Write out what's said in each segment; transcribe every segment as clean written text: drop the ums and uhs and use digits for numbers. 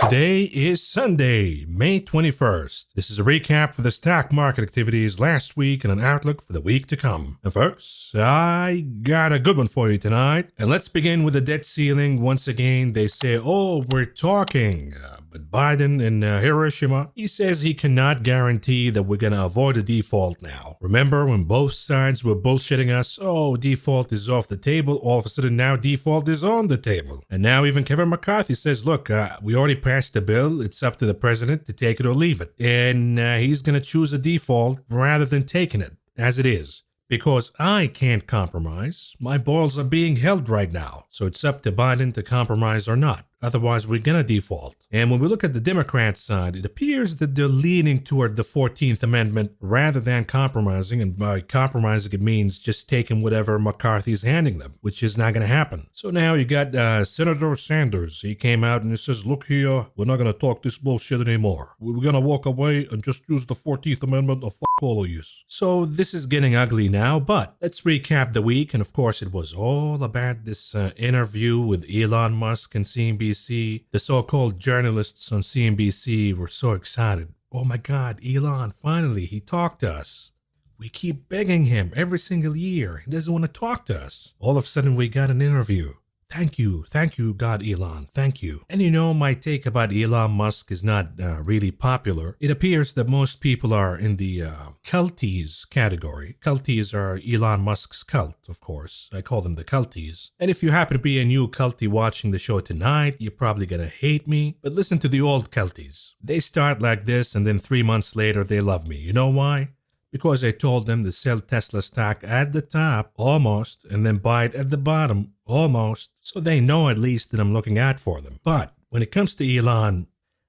Today is Sunday, May 21st. This is a recap for the stock market activities last week and an outlook for the week to come. And folks, I got a good one for you tonight. And let's begin with the debt ceiling. Once again, they say, oh, we're talking. But Biden in Hiroshima, he says he cannot guarantee that we're going to avoid a default now. Remember when both sides were bullshitting us, oh, default is off the table. All of a sudden now default is on the table. And now even Kevin McCarthy says, look, we already passed the bill. It's up to the president to take it or leave it. And he's going to choose a default rather than taking it as it is. Because I can't compromise. My balls are being held right now. So it's up to Biden to compromise or not. Otherwise, we're going to default. And when we look at the Democrats' side, it appears that they're leaning toward the 14th Amendment rather than compromising. And by compromising, it means just taking whatever McCarthy's handing them, which is not going to happen. So now you got Senator Sanders. He came out and he says, look here, we're not going to talk this bullshit anymore. We're going to walk away and just use the 14th Amendment or fuck all of you. So this is getting ugly now, but let's recap the week. And of course, it was all about this interview with Elon Musk and CNBC. The so-called journalists on CNBC were so excited. Oh my God, Elon, finally, he talked to us. We keep begging him every single year. He doesn't want to talk to us. All of a sudden, we got an interview. Thank you, God, Elon, thank you. And you know, my take about Elon Musk is not really popular. It appears that most people are in the culties category. Culties are Elon Musk's cult, of course. I call them the culties. And if you happen to be a new cultie watching the show tonight, you're probably gonna hate me. But listen to the old culties. They start like this and then 3 months later they love me. You know why? Because I told them to sell Tesla stock at the top, almost, and then buy it at the bottom, almost, so they know at least that I'm looking out for them. But when it comes to Elon,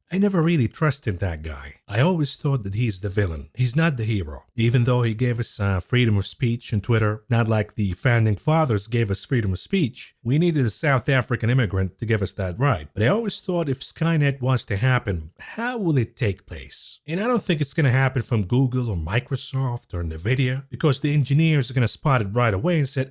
I never really trusted that guy. I always thought that he's the villain. He's not the hero. Even though he gave us freedom of speech on Twitter, not like the founding fathers gave us freedom of speech. We needed a South African immigrant to give us that right. But I always thought if Skynet was to happen, how will it take place? And I don't think it's going to happen from Google or Microsoft or NVIDIA, because the engineers are going to spot it right away and say,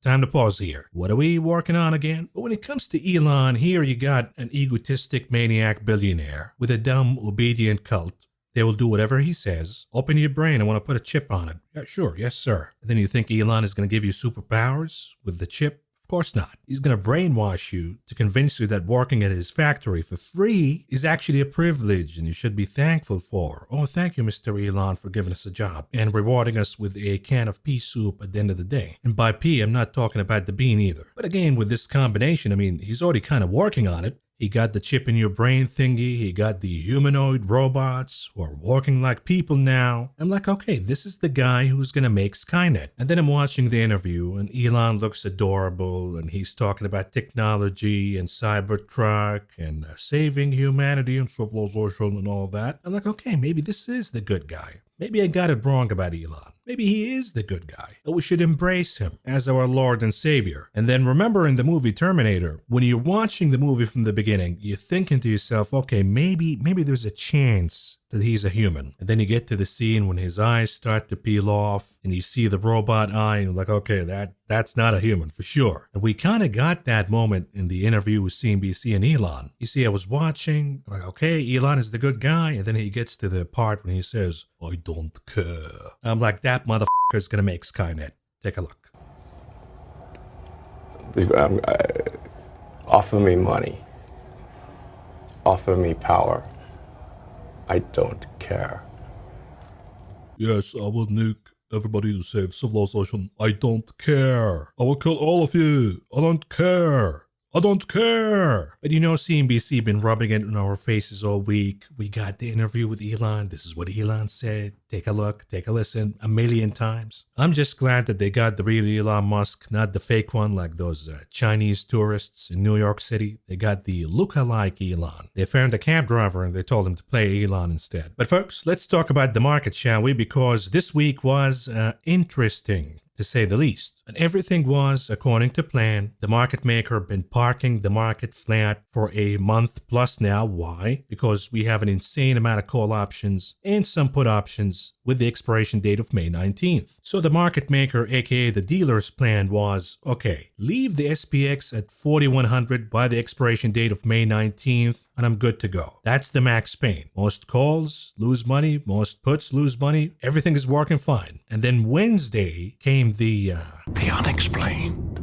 time to pause here. What are we working on again? But when it comes to Elon, here you got an egotistic maniac billionaire with a dumb, obedient cult. They will do whatever he says. Open your brain, I want to put a chip on it. Yeah, sure, yes sir. And then you think Elon is going to give you superpowers with the chip? Of course not. He's going to brainwash you to convince you that working at his factory for free is actually a privilege and you should be thankful for. Oh, thank you, Mr. Elon, for giving us a job and rewarding us with a can of pea soup at the end of the day. And by pea, I'm not talking about the bean either. But again, with this combination, I mean, he's already kind of working on it. He got the chip in your brain thingy. He got the humanoid robots who are walking like people now. I'm like, okay, this is the guy who's going to make Skynet. And then I'm watching the interview and Elon looks adorable and he's talking about technology and Cybertruck and saving humanity and civilization and all that. I'm like, okay, maybe this is the good guy. Maybe I got it wrong about Elon. Maybe he is the good guy, but we should embrace him as our Lord and Savior. And then remember in the movie Terminator, when you're watching the movie from the beginning, you're thinking to yourself, okay, maybe there's a chance that he's a human. And then you get to the scene when his eyes start to peel off and you see the robot eye and you're like, okay, that's not a human for sure. And we kind of got that moment in the interview with CNBC and Elon. You see, I was watching, like, okay, Elon is the good guy. And then he gets to the part when he says, I don't care. I'm like, that motherfucker is going to make Skynet. Take a look. Offer me money. Offer me power. I don't care. Yes, I will nuke everybody to save civilization. I don't care. I will kill all of you. I don't care. I don't care. But you know, CNBC been rubbing it in our faces all week. We got the interview with Elon. This is what Elon said. Take a look, take a listen 1,000,000 times. I'm just glad that they got the real Elon Musk, not the fake one like those Chinese tourists in New York City. They got the look-alike Elon. They found a cab driver and they told him to play Elon instead. But folks, let's talk about the market, shall we? Because this week was interesting. to say the least. And everything was according to plan. The market maker been parking the market flat for a month plus now. Why? Because we have an insane amount of call options and some put options with the expiration date of May 19th. So the market maker, aka the dealer's plan was, okay, leave the SPX at 4100 by the expiration date of May 19th and I'm good to go. That's the max pain. Most calls lose money, most puts lose money, everything is working fine. And then Wednesday came the unexplained.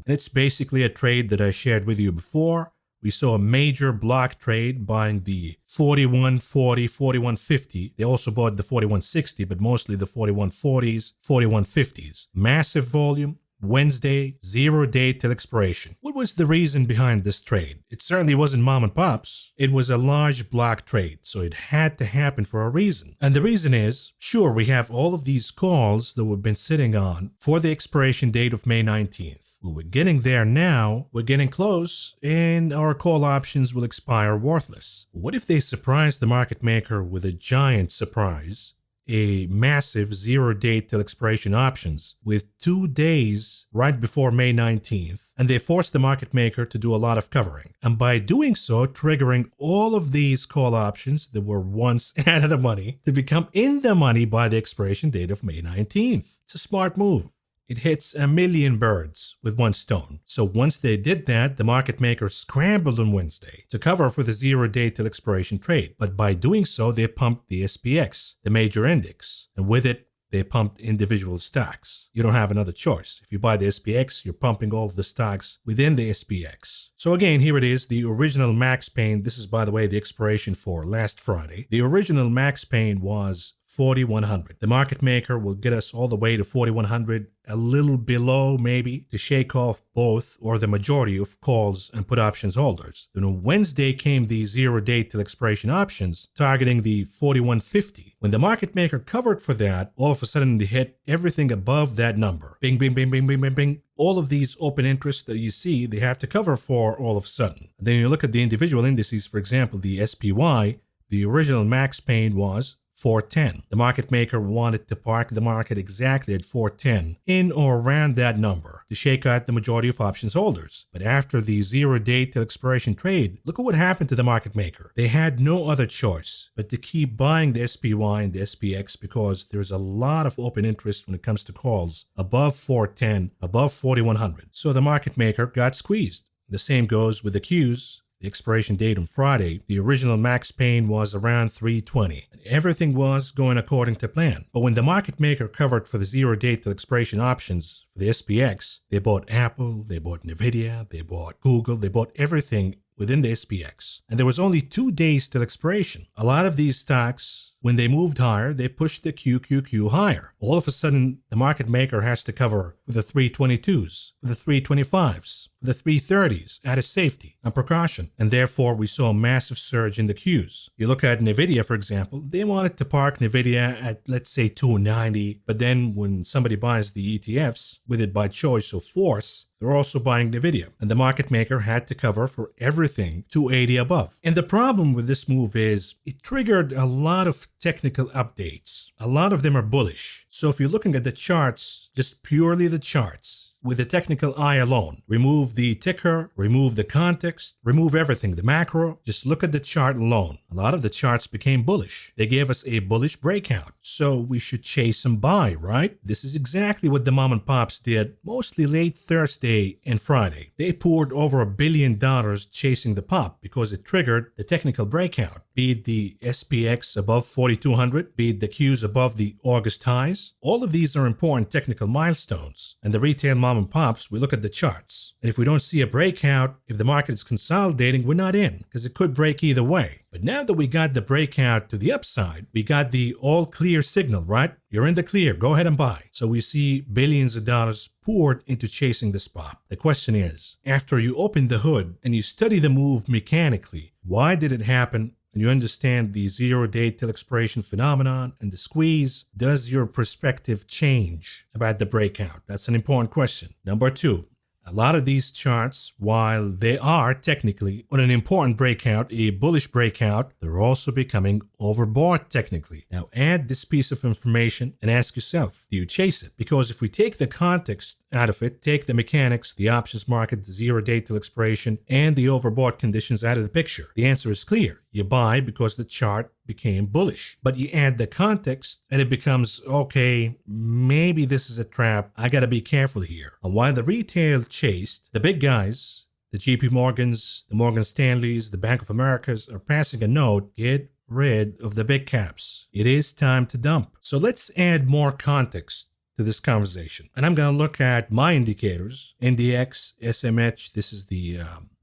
And it's basically a trade that I shared with you before. We saw a major block trade buying the 4140, 4150. They also bought the 4160, but mostly the 4140s, 4150s. Massive volume. Wednesday, 0 day till expiration. What was the reason behind this trade? It certainly wasn't mom and pops. It was a large block trade, so it had to happen for a reason. And the reason is, sure, we have all of these calls that we've been sitting on for the expiration date of May 19th. Well, we're getting there now, we're getting close, and our call options will expire worthless. What if they surprise the market maker with a giant surprise? A massive 0 day till expiration options with 2 days right before May 19th, and they forced the market maker to do a lot of covering. And by doing so, triggering all of these call options that were once out of the money to become in the money by the expiration date of May 19th. It's a smart move. It hits 1 million birds with one stone. So once they did that, the market maker scrambled on Wednesday to cover for the 0 day till expiration trade. But by doing so, they pumped the SPX, the major index, and with it, they pumped individual stocks. You don't have another choice. If you buy the SPX, you're pumping all of the stocks within the SPX. So again, here it is, the original max pain. This is, by the way, the expiration for last Friday. The original max pain was 4100. The market maker will get us all the way to 4100, a little below maybe, to shake off both or the majority of calls and put options holders. Then on Wednesday came the 0 day till expiration options targeting the 4150. When the market maker covered for that, all of a sudden they hit everything above that number. Bing, bing, bing, bing, bing, bing, bing. All of these open interests that you see, they have to cover for all of a sudden. And then you look at the individual indices, for example, the SPY, the original max pain was 410. The market maker wanted to park the market exactly at 410, in or around that number, to shake out the majority of options holders. But after the 0 day till expiration trade, look at what happened to the market maker. They had no other choice but to keep buying the SPY and the SPX because there's a lot of open interest when it comes to calls above 410, above 4100. So the market maker got squeezed. The same goes with the Qs. The expiration date on Friday, the original max pain was around 320. And everything was going according to plan. But when the market maker covered for the 0 day till expiration options for the SPX, they bought Apple, they bought Nvidia, they bought Google, they bought everything within the SPX. And there was only 2 days till expiration. A lot of these stocks, when they moved higher, they pushed the QQQ higher. All of a sudden, the market maker has to cover for the 322s, for the 325s, for the 330s out of safety and precaution. And therefore, we saw a massive surge in the Qs. You look at Nvidia, for example, they wanted to park Nvidia at, let's say, 290. But then when somebody buys the ETFs, with it by choice or force, they're also buying Nvidia. And the market maker had to cover for everything 280 above. And the problem with this move is it triggered a lot of technical updates. A lot of them are bullish. So if you're looking at the charts, just purely the charts, with the technical eye alone, remove the ticker, remove the context, remove everything, the macro, just look at the chart alone. A lot of the charts became bullish. They gave us a bullish breakout. So we should chase and buy, right? This is exactly what the mom and pops did, mostly late Thursday and Friday. They poured over $1 billion chasing the pop because it triggered the technical breakout. Be it the SPX above 4,200, be it the Qs above the August highs. All of these are important technical milestones. And the retail mom and pops, we look at the charts. And if we don't see a breakout, if the market is consolidating, we're not in because it could break either way. But now that we got the breakout to the upside, we got the all clear signal, right? You're in the clear, go ahead and buy. So we see billions of dollars poured into chasing this pop. The question is, after you open the hood and you study the move mechanically, why did it happen? And you understand the 0 day till expiration phenomenon and the squeeze, does your perspective change about the breakout? That's an important question. Number 2, A lot of these charts, while they are technically on an important breakout, a bullish breakout, they're also becoming overbought technically. Now add this piece of information and ask yourself, do you chase it? Because if we take the context out of it, take the mechanics, the options market, the 0 day till expiration, and the overbought conditions out of the picture, the answer is clear. You buy because the chart became bullish. But you add the context and it becomes, okay, maybe this is a trap. I gotta be careful here. And while the retail chased, the big guys, the JP Morgans, the Morgan Stanleys, the Bank of Americas are passing a note, get rid of the big caps. It is time to dump. So let's add more context to this conversation. And I'm gonna look at my indicators, NDX, SMH, this is the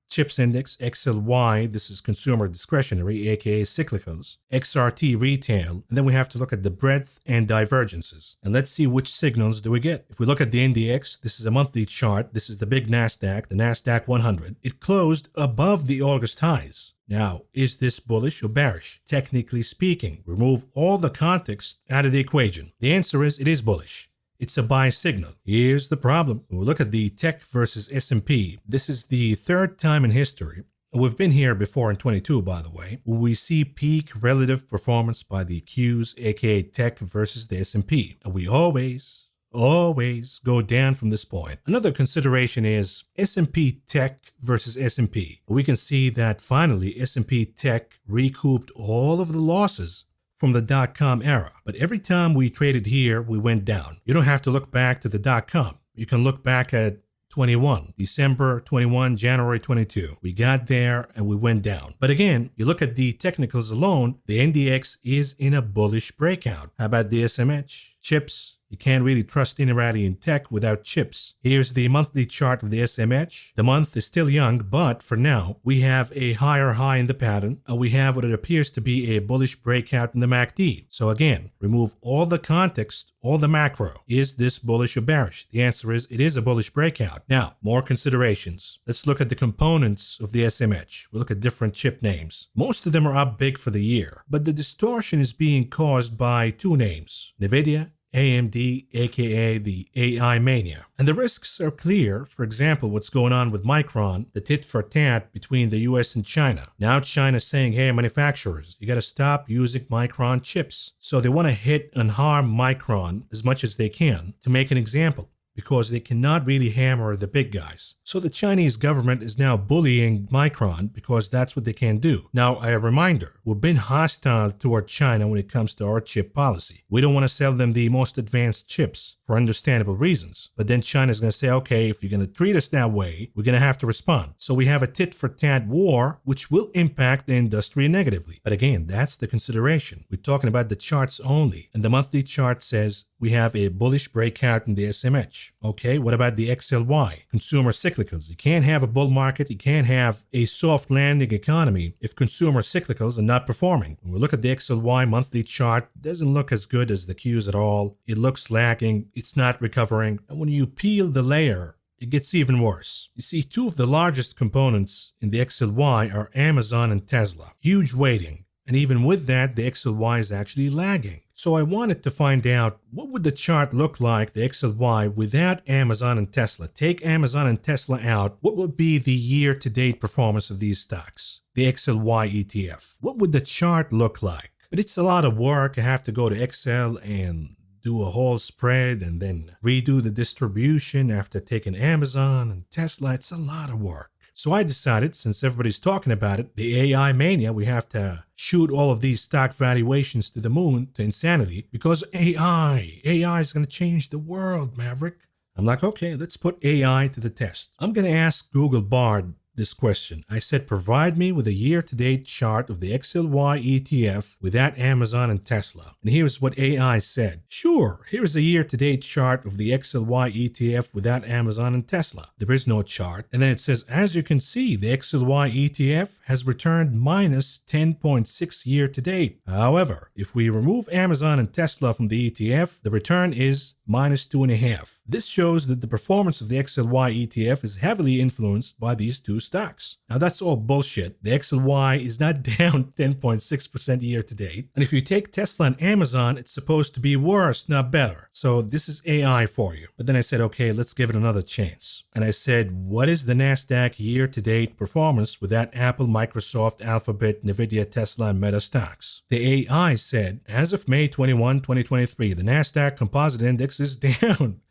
Chips Index, XLY, this is consumer discretionary, aka cyclicals, XRT retail, and then we have to look at the breadth and divergences. And let's see which signals do we get. If we look at the NDX, this is a monthly chart, this is the big NASDAQ, the NASDAQ 100. It closed above the August highs. Now, is this bullish or bearish? Technically speaking, remove all the context out of the equation. The answer is it is bullish. It's a buy signal. Here's the problem. We'll look at the tech versus S&P. This is the third time in history. We've been here before in 22, by the way. We see peak relative performance by the Qs, aka tech versus the S&P. And we always go down from this point. Another consideration is S&P tech versus S&P. We can see that finally S&P tech recouped all of the losses from the dot-com era. But every time we traded here, we went down. You don't have to look back to the dot-com. You can look back at 21, December 21, January 22. We got there and we went down. But again, you look at the technicals alone, the NDX is in a bullish breakout. How about the SMH? Chips. You can't really trust anybody in tech without chips. Here's the monthly chart of the SMH. The month is still young, but for now, we have a higher high in the pattern, and we have what it appears to be a bullish breakout in the MACD. So again, remove all the context, all the macro. Is this bullish or bearish? The answer is it is a bullish breakout. Now, more considerations. Let's look at the components of the SMH. We'll look at different chip names. Most of them are up big for the year, but the distortion is being caused by two names, NVIDIA, AMD, aka the AI Mania. And the risks are clear. For example, what's going on with Micron, the tit for tat between the US and China. Now China's saying, hey, manufacturers, you gotta stop using Micron chips. So they want to hit and harm Micron as much as they can to make an example, because they cannot really hammer the big guys. So the Chinese government is now bullying Micron because that's what they can do. Now, a reminder, we've been hostile toward China when it comes to our chip policy. We don't want to sell them the most advanced chips for understandable reasons. But then China's going to say, okay, if you're going to treat us that way, we're going to have to respond. So we have a tit-for-tat war, which will impact the industry negatively. But again, that's the consideration. We're talking about the charts only. And the monthly chart says we have a bullish breakout in the SMH. Okay, what about the XLY? Consumer cyclicals. You can't have a bull market, you can't have a soft landing economy if consumer cyclicals are not performing. When we look at the XLY monthly chart, it doesn't look as good as the Qs at all. It looks lagging, it's not recovering. And when you peel the layer, it gets even worse. You see, two of the largest components in the XLY are Amazon and Tesla. Huge weighting. And even with that, the XLY is actually lagging. So I wanted to find out what would the chart look like, the XLY, without Amazon and Tesla. Take Amazon and Tesla out. What would be the year-to-date performance of these stocks? The XLY ETF. What would the chart look like? But it's a lot of work. I have to go to Excel and do a whole spread and then redo the distribution after taking Amazon and Tesla. It's a lot of work. So I decided, since everybody's talking about it, the AI Mania, we have to shoot all of these stock valuations to the moon, to insanity, because AI is going to change the world, Maverick. I'm like, okay, let's put AI to the test. I'm going to ask Google Bard this question. I said, provide me with a year-to-date chart of the XLY ETF without Amazon and Tesla. And here's what AI said. Sure, here's a year-to-date chart of the XLY ETF without Amazon and Tesla. There is no chart. And then it says, as you can see, the XLY ETF has returned minus 10.6 year-to-date. However, if we remove Amazon and Tesla from the ETF, the return is minus 2.5. This shows that the performance of the XLY ETF is heavily influenced by these two stocks. Now that's all bullshit. The XLY is not down 10.6% year to date. And if you take Tesla and Amazon, it's supposed to be worse, not better. So this is AI for you. But then I said, okay, let's give it another chance. And I said, what is the NASDAQ year-to-date performance without Apple, Microsoft, Alphabet, Nvidia, Tesla, and Meta stocks? The AI said, as of May 21, 2023, the NASDAQ Composite Index is down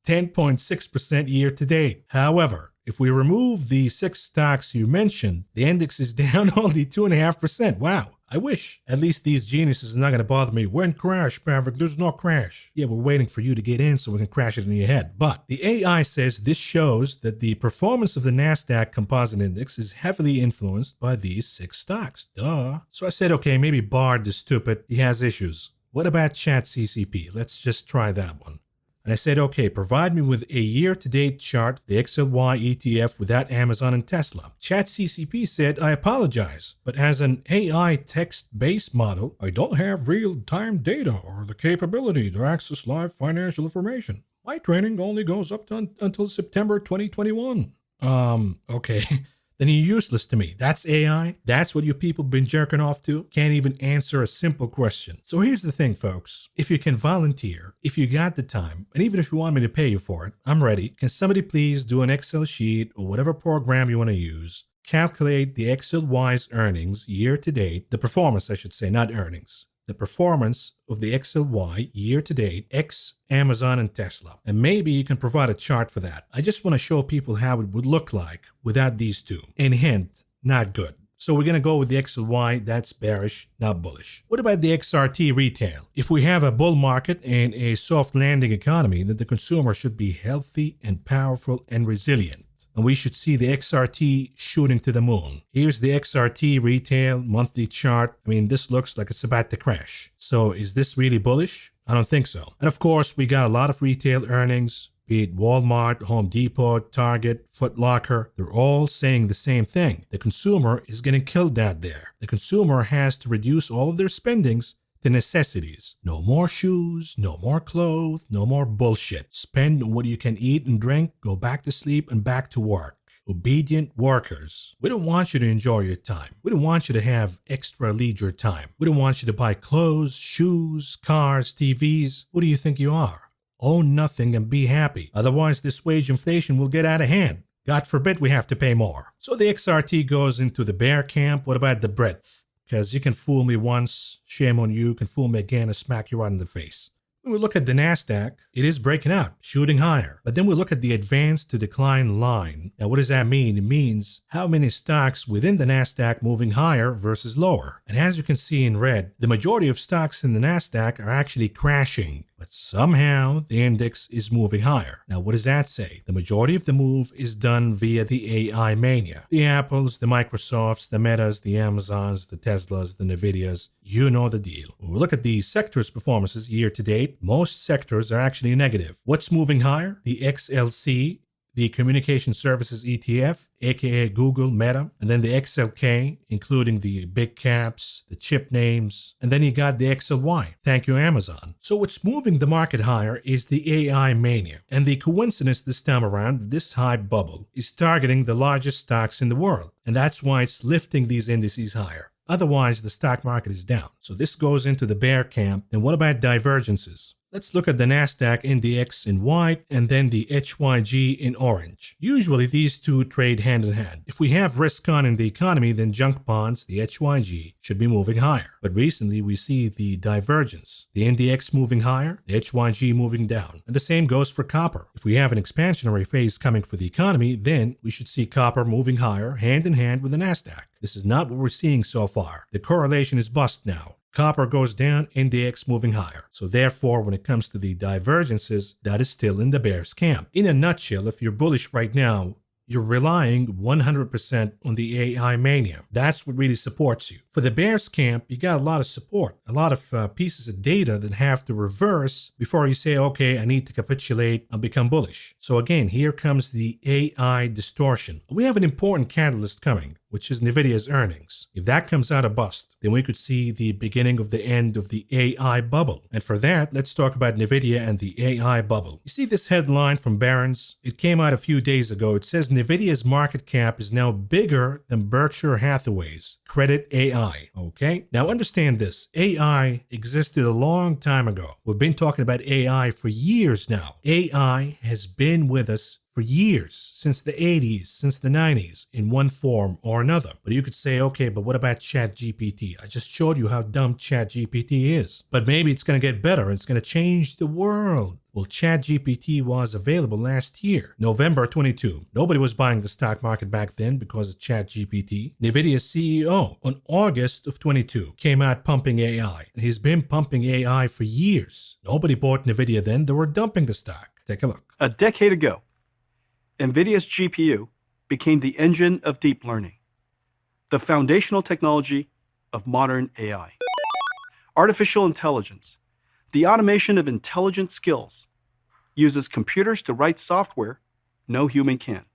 10.6% year-to-date. However, if we remove the 6 stocks you mentioned, the index is down only 2.5%. Wow. I wish. At least these geniuses are not going to bother me. When crash, Maverick? There's no crash. Yeah, we're waiting for you to get in so we can crash it in your head. But the AI says this shows that the performance of the NASDAQ Composite Index is heavily influenced by these 6 stocks. Duh. So I said, okay, maybe Bard is stupid. He has issues. What about ChatCCP? Let's just try that one. And I said, okay, provide me with a year-to-date chart of the XLY ETF without Amazon and Tesla. ChatCCP said, I apologize, but as an AI text-based model, I don't have real-time data or the capability to access live financial information. My training only goes up to until September 2021. Okay. Then you're useless to me. That's AI? That's what you people been jerking off to? Can't even answer a simple question. So here's the thing, folks. If you can volunteer, if you got the time, and even if you want me to pay you for it, I'm ready. Can somebody please do an Excel sheet or whatever program you want to use, calculate the XLY's earnings year to date, the performance, I should say, not earnings. The performance of the XLY year-to-date ex Amazon and Tesla. And maybe you can provide a chart for that. I just want to show people how it would look like without these two. And hint, not good. So we're going to go with the XLY, that's bearish, not bullish. What about the XRT retail? If we have a bull market and a soft landing economy, then the consumer should be healthy and powerful and resilient. And we should see the XRT shooting to the moon. Here's the XRT retail monthly chart. I mean, this looks like it's about to crash. So is this really bullish? I don't think so. And of course, we got a lot of retail earnings, be it Walmart, Home Depot, Target, Foot Locker. They're all saying the same thing. The consumer is getting killed out there. The consumer has to reduce all of their spendings to necessities. No more shoes, no more clothes, no more bullshit. Spend what you can eat and drink, go back to sleep and back to work. Obedient workers. We don't want you to enjoy your time. We don't want you to have extra leisure time. We don't want you to buy clothes, shoes, cars, TVs. Who do you think you are? Own nothing and be happy. Otherwise, this wage inflation will get out of hand. God forbid we have to pay more. So the XRT goes into the bear camp. What about the breadth? Because you can fool me once, shame on you, can fool me again and smack you right in the face. When we look at the NASDAQ, it is breaking out, shooting higher. But then we look at the advance to decline line. Now what does that mean? It means how many stocks within the NASDAQ moving higher versus lower. And as you can see in red, the majority of stocks in the NASDAQ are actually crashing. But somehow the index is moving higher. Now what does that say? The majority of the move is done via the AI mania. The Apples, the Microsofts, the Metas, the Amazons, the Teslas, the Nvidias. You know the deal. When we look at the sectors' performances year to date, most sectors are actually negative. What's moving higher? The XLC, the Communication Services ETF, aka Google, Meta, and then the XLK, including the big caps, the chip names, and then you got the XLY. Thank you, Amazon. So what's moving the market higher is the AI mania. And the coincidence this time around, this hype bubble is targeting the largest stocks in the world. And that's why it's lifting these indices higher. Otherwise, the stock market is down. So this goes into the bear camp. Then what about divergences? Let's look at the NASDAQ index in white and then the HYG in orange. Usually these two trade hand in hand. If we have risk on in the economy, then junk bonds, the HYG, should be moving higher. But recently we see the divergence. The NDX moving higher, the HYG moving down. And the same goes for copper. If we have an expansionary phase coming for the economy, then we should see copper moving higher hand in hand with the NASDAQ. This is not what we're seeing so far. The correlation is bust now. Copper goes down, NDX moving higher. So therefore, when it comes to the divergences, that is still in the bear's camp. In a nutshell, if you're bullish right now, you're relying 100% on the AI mania. That's what really supports you. For the bears camp, you got a lot of support, a lot of pieces of data that have to reverse before you say, okay, I need to capitulate and become bullish. So again, here comes the AI distortion. We have an important catalyst coming, which is NVIDIA's earnings. If that comes out a bust, then we could see the beginning of the end of the AI bubble. And for that, let's talk about NVIDIA and the AI bubble. You see this headline from Barron's? It came out a few days ago. It says NVIDIA's market cap is now bigger than Berkshire Hathaway's. Credit AI. Okay? Now understand this. AI existed a long time ago. We've been talking about AI for years now. AI has been with us for years, since the 80s, since the 90s, in one form or another. But you could say, okay, but what about ChatGPT? I just showed you how dumb ChatGPT is. But maybe it's going to get better. It's going to change the world. Well, ChatGPT was available last year, November 22. Nobody was buying the stock market back then because of ChatGPT. NVIDIA's CEO, on August of 22, came out pumping AI. And he's been pumping AI for years. Nobody bought NVIDIA then. They were dumping the stock. Take a look. A decade ago, NVIDIA's GPU became the engine of deep learning, the foundational technology of modern AI. Artificial intelligence, the automation of intelligent skills, uses computers to write software no human can.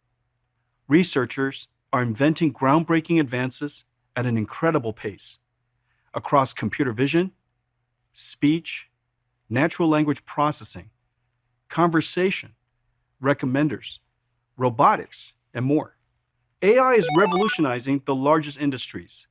Researchers are inventing groundbreaking advances at an incredible pace across computer vision, speech, natural language processing, conversation, recommenders, robotics, and more. AI is revolutionizing the largest industries,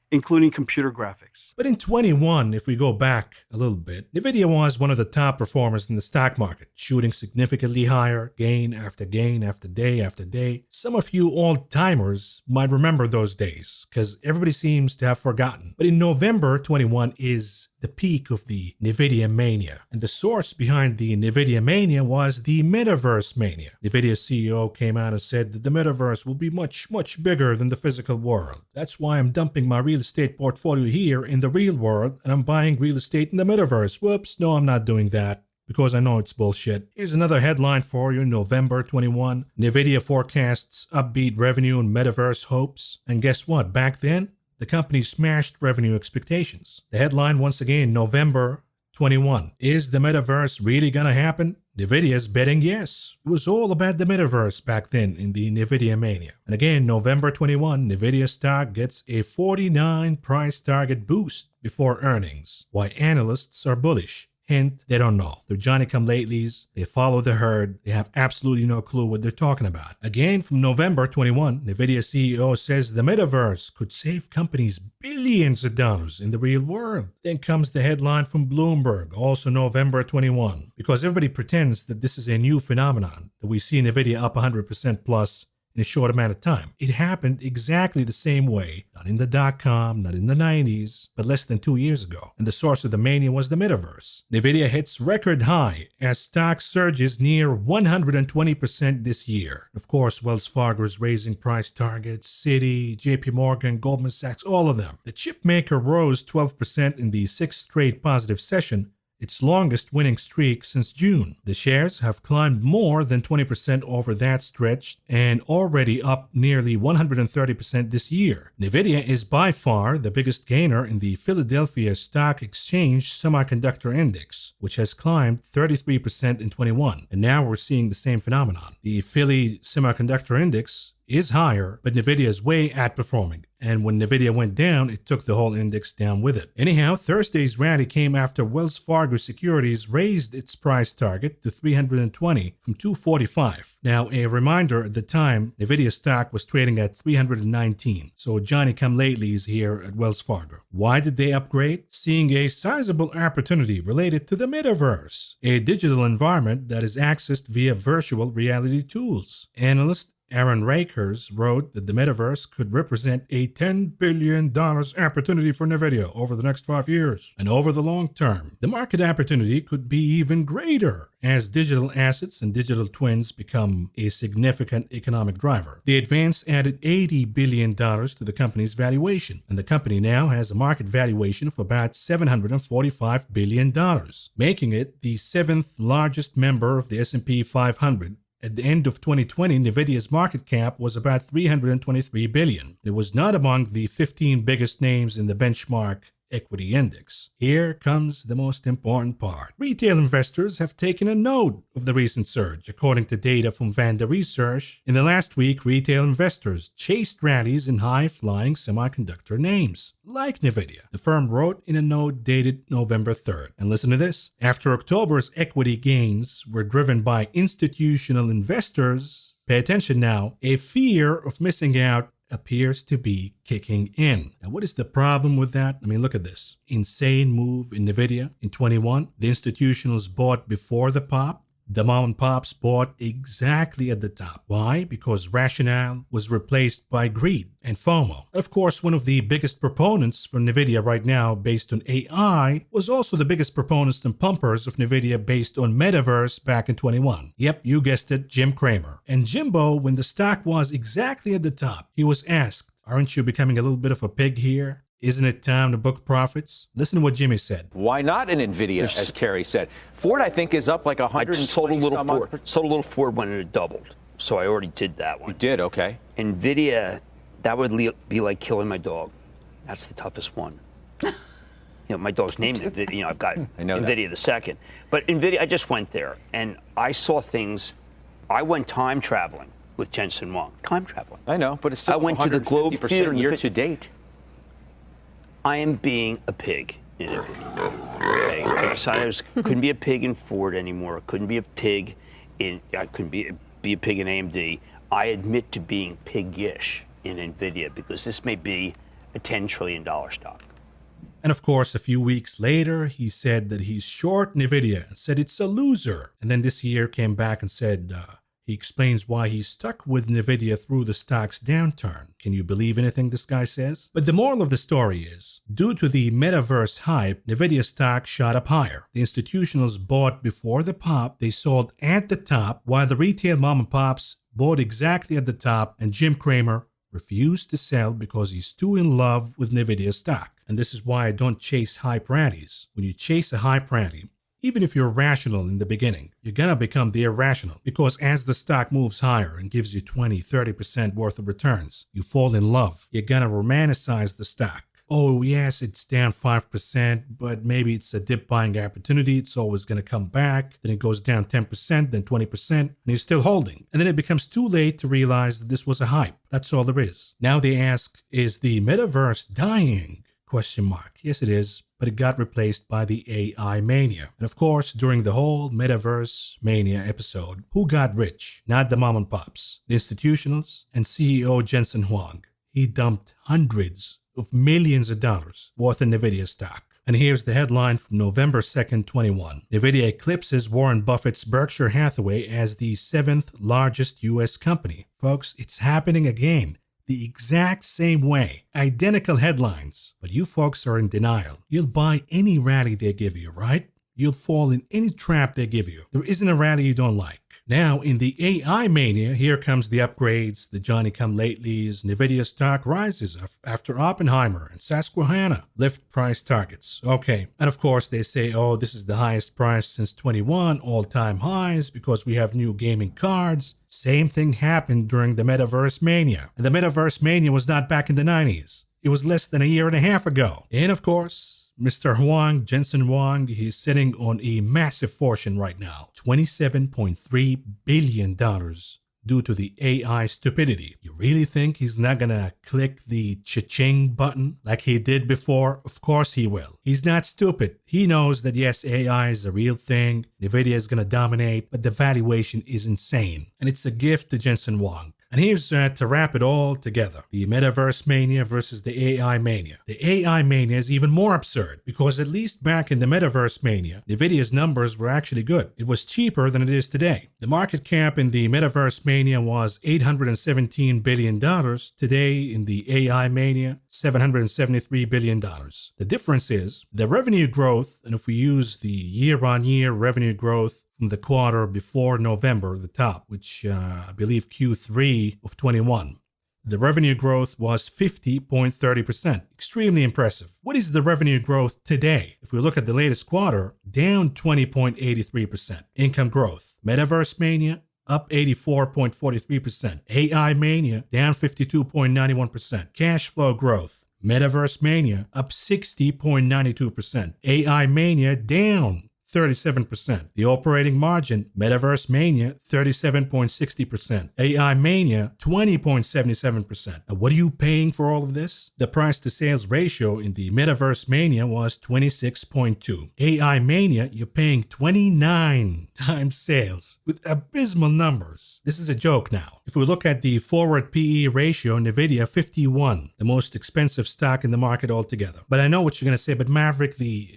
including computer graphics. But in 21, if we go back a little bit, NVIDIA was one of the top performers in the stock market, shooting significantly higher, gain after gain after day after day. Some of you old-timers might remember those days, because everybody seems to have forgotten. But in November 21 is the peak of the NVIDIA Mania. And the source behind the NVIDIA Mania was the Metaverse Mania. NVIDIA's CEO came out and said that the Metaverse will be much, much bigger than the physical world. That's why I'm dumping my real estate portfolio here in the real world and I'm buying real estate in the Metaverse. Whoops, no, I'm not doing that, because I know it's bullshit. Here's another headline for you, November 21. NVIDIA forecasts upbeat revenue and Metaverse hopes. And guess what? Back then, the company smashed revenue expectations. The headline, once again, November 21. Is the Metaverse really gonna happen? NVIDIA's betting yes. It was all about the Metaverse back then in the NVIDIA Mania. And again, November 21, NVIDIA stock gets a 49 price target boost before earnings. Why analysts are bullish. Hint, they don't know. They're Johnny-come-latelys. They follow the herd. They have absolutely no clue what they're talking about. Again, from November 21, NVIDIA CEO says the Metaverse could save companies billions of dollars in the real world. Then comes the headline from Bloomberg, also November 21. Because everybody pretends that this is a new phenomenon, that we see NVIDIA up 100% plus in a short amount of time. It happened exactly the same way, not in the dot-com, not in the 90s, but less than 2 years ago. And the source of the mania was the Metaverse. NVIDIA hits record high as stock surges near 120% this year. Of course, Wells Fargo is raising price targets, Citi, JP Morgan, Goldman Sachs, all of them. The chip maker rose 12% in the sixth straight positive session, its longest winning streak since June. The shares have climbed more than 20% over that stretch and already up nearly 130% this year. NVIDIA is by far the biggest gainer in the Philadelphia Stock Exchange Semiconductor Index, which has climbed 33% in 21. And now we're seeing the same phenomenon. The Philly Semiconductor Index is higher, but NVIDIA is way outperforming. And when NVIDIA went down, it took the whole index down with it. Anyhow, Thursday's rally came after Wells Fargo Securities raised its price target to 320 from 245. Now, a reminder, at the time, NVIDIA stock was trading at 319. So Johnny-come-lately is here at Wells Fargo. Why did they upgrade? Seeing a sizable opportunity related to the Metaverse, a digital environment that is accessed via virtual reality tools. Analyst Aaron Rakers wrote that the Metaverse could represent a $10 billion opportunity for NVIDIA over the next 5 years. And over the long term, the market opportunity could be even greater as digital assets and digital twins become a significant economic driver. The advance added $80 billion to the company's valuation, and the company now has a market valuation of about $745 billion, making it the seventh largest member of the S&P 500 At the end of 2020, Nvidia's market cap was about $323 billion. It was not among the 15 biggest names in the benchmark equity index. Here comes the most important part. Retail investors have taken a note of the recent surge. According to data from Vanda Research, in the last week, retail investors chased rallies in high-flying semiconductor names, like Nvidia. The firm wrote in a note dated November 3rd. And listen to this. After October's equity gains were driven by institutional investors, pay attention now, a fear of missing out appears to be kicking in. Now, what is the problem with that? I mean, look at this. Insane move in Nvidia in 21. The institutionals bought before the pop. The mom and pops bought exactly at the top. Why? Because rationale was replaced by greed and FOMO. Of course, one of the biggest proponents for Nvidia right now based on AI was also the biggest proponents and pumpers of Nvidia based on Metaverse back in 21. Yep, you guessed it, Jim Cramer. And Jimbo, when the stock was exactly at the top, he was asked, aren't you becoming a little bit of a pig here? Isn't it time to book profits? Listen to what Jimmy said. Why not an Nvidia, as Kerry said? Ford, I think, is up like 100. I sold a little Ford when it doubled. So I already did that one. You did, okay. Nvidia, that would be like killing my dog. That's the toughest one. My dog's named Nvidia. I've got Nvidia the second. But Nvidia, I just went there and I saw things. I went time traveling with Jensen Huang. Time traveling. I know, but it's still I went to the Globe Theater year to date. I am being a pig in Nvidia. Okay, I decided I couldn't be a pig in Ford anymore. I couldn't be a pig I couldn't be a pig in AMD. I admit to being piggish in Nvidia because this may be a $10 trillion stock. And of course, a few weeks later, he said that he's short Nvidia and said it's a loser. And then this year came back and said he explains why he's stuck with Nvidia through the stock's downturn. Can you believe anything this guy says? But the moral of the story is, due to the metaverse hype, Nvidia stock shot up higher. The institutionals bought before the pop, they sold at the top, while the retail mom and pops bought exactly at the top, and Jim Cramer refused to sell because he's too in love with Nvidia stock. And this is why I don't chase hype rallies. When you chase a hype rally, even if you're rational in the beginning, you're gonna become the irrational because as the stock moves higher and gives you 20-30% worth of returns, you fall in love. You're gonna romanticize the stock. Oh yes, it's down 5%, but maybe it's a dip buying opportunity. It's always gonna come back. Then it goes down 10%, then 20%, and you're still holding. And then it becomes too late to realize that this was a hype. That's all there is. Now they ask, is the metaverse dying? ? Yes, it is, but it got replaced by the AI mania. And of course, during the whole Metaverse Mania episode, who got rich? Not the mom and pops, the institutionals, and CEO Jensen Huang. He dumped hundreds of millions of dollars worth of Nvidia stock. And here's the headline from November 2nd, 21. Nvidia eclipses Warren Buffett's Berkshire Hathaway as the 7th largest U.S. company. Folks, it's happening again. The exact same way. Identical headlines. But you folks are in denial. You'll buy any rally they give you, right? You'll fall in any trap they give you. There isn't a rally you don't like. Now, in the AI mania, here comes the upgrades, the Johnny-come-latelys. Nvidia stock rises after Oppenheimer and Susquehanna lift price targets. Okay, and of course they say, oh, this is the highest price since 21, all-time highs because we have new gaming cards. Same thing happened during the Metaverse Mania. And the Metaverse Mania was not back in the 90s. It was less than a year and a half ago. And of course, Mr. Huang, Jensen Huang, he's sitting on a massive fortune right now. $27.3 billion due to the AI stupidity. You really think he's not gonna click the cha-ching button like he did before? Of course he will. He's not stupid. He knows that yes, AI is a real thing. Nvidia is gonna dominate, but the valuation is insane. And it's a gift to Jensen Huang. And here's to wrap it all together. The Metaverse Mania versus the AI Mania. The AI Mania is even more absurd because at least back in the Metaverse Mania, Nvidia's numbers were actually good. It was cheaper than it is today. The market cap in the Metaverse Mania was $817 billion. Today in the AI Mania, $773 billion. The difference is the revenue growth, and if we use the year-on-year revenue growth from the quarter before November, the top, which I believe Q3 of 21. The revenue growth was 50.30%. Extremely impressive. What is the revenue growth today? If we look at the latest quarter, down 20.83%. Income growth. Metaverse Mania, up 84.43%. AI Mania down 52.91%. Cash flow growth. Metaverse Mania up 60.92%. AI Mania down 37%. The operating margin, Metaverse Mania, 37.60%. AI Mania, 20.77%. Now, what are you paying for all of this? The price to sales ratio in the Metaverse Mania was 26.2. AI Mania, you're paying 29 times sales with abysmal numbers. This is a joke now. If we look at the forward PE ratio, Nvidia 51, the most expensive stock in the market altogether. But I know what you're going to say, but Maverick, the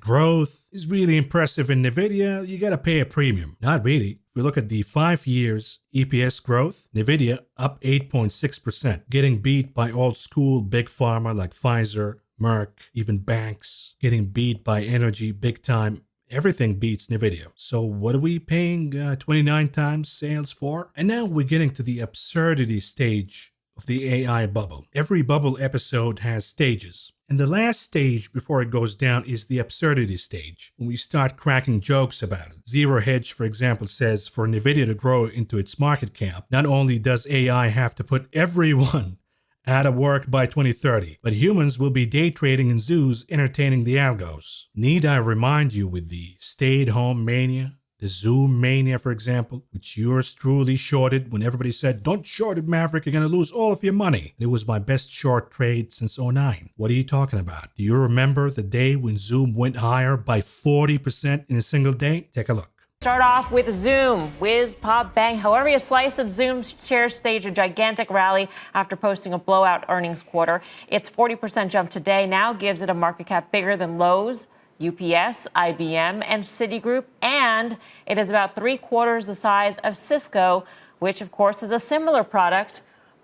growth is really impressive in Nvidia. You got to pay a premium. Not really. If we look at the 5 years EPS growth, Nvidia up 8.6%, getting beat by old school big pharma like Pfizer, Merck, even banks, getting beat by energy big time. Everything beats Nvidia. So what are we paying 29 times sales for? And now we're getting to the absurdity stage of the AI bubble. Every bubble episode has stages. And the last stage before it goes down is the absurdity stage, when we start cracking jokes about it. Zero Hedge, for example, says for Nvidia to grow into its market cap, not only does AI have to put everyone out of work by 2030, but humans will be day trading in zoos entertaining the algos. Need I remind you with the stay-at-home mania? The Zoom mania, for example, which yours truly shorted when everybody said, don't short it, Maverick, you're going to lose all of your money. It was my best short trade since 2009. What are you talking about? Do you remember the day when Zoom went higher by 40% in a single day? Take a look. Start off with Zoom. Whiz, pop, bang. However you slice it, Zoom's shares staged a gigantic rally after posting a blowout earnings quarter. Its 40% jump today now gives it a market cap bigger than Lowe's, UPS, IBM, and Citigroup, and it is about 3/4 the size of Cisco, which of course is a similar product,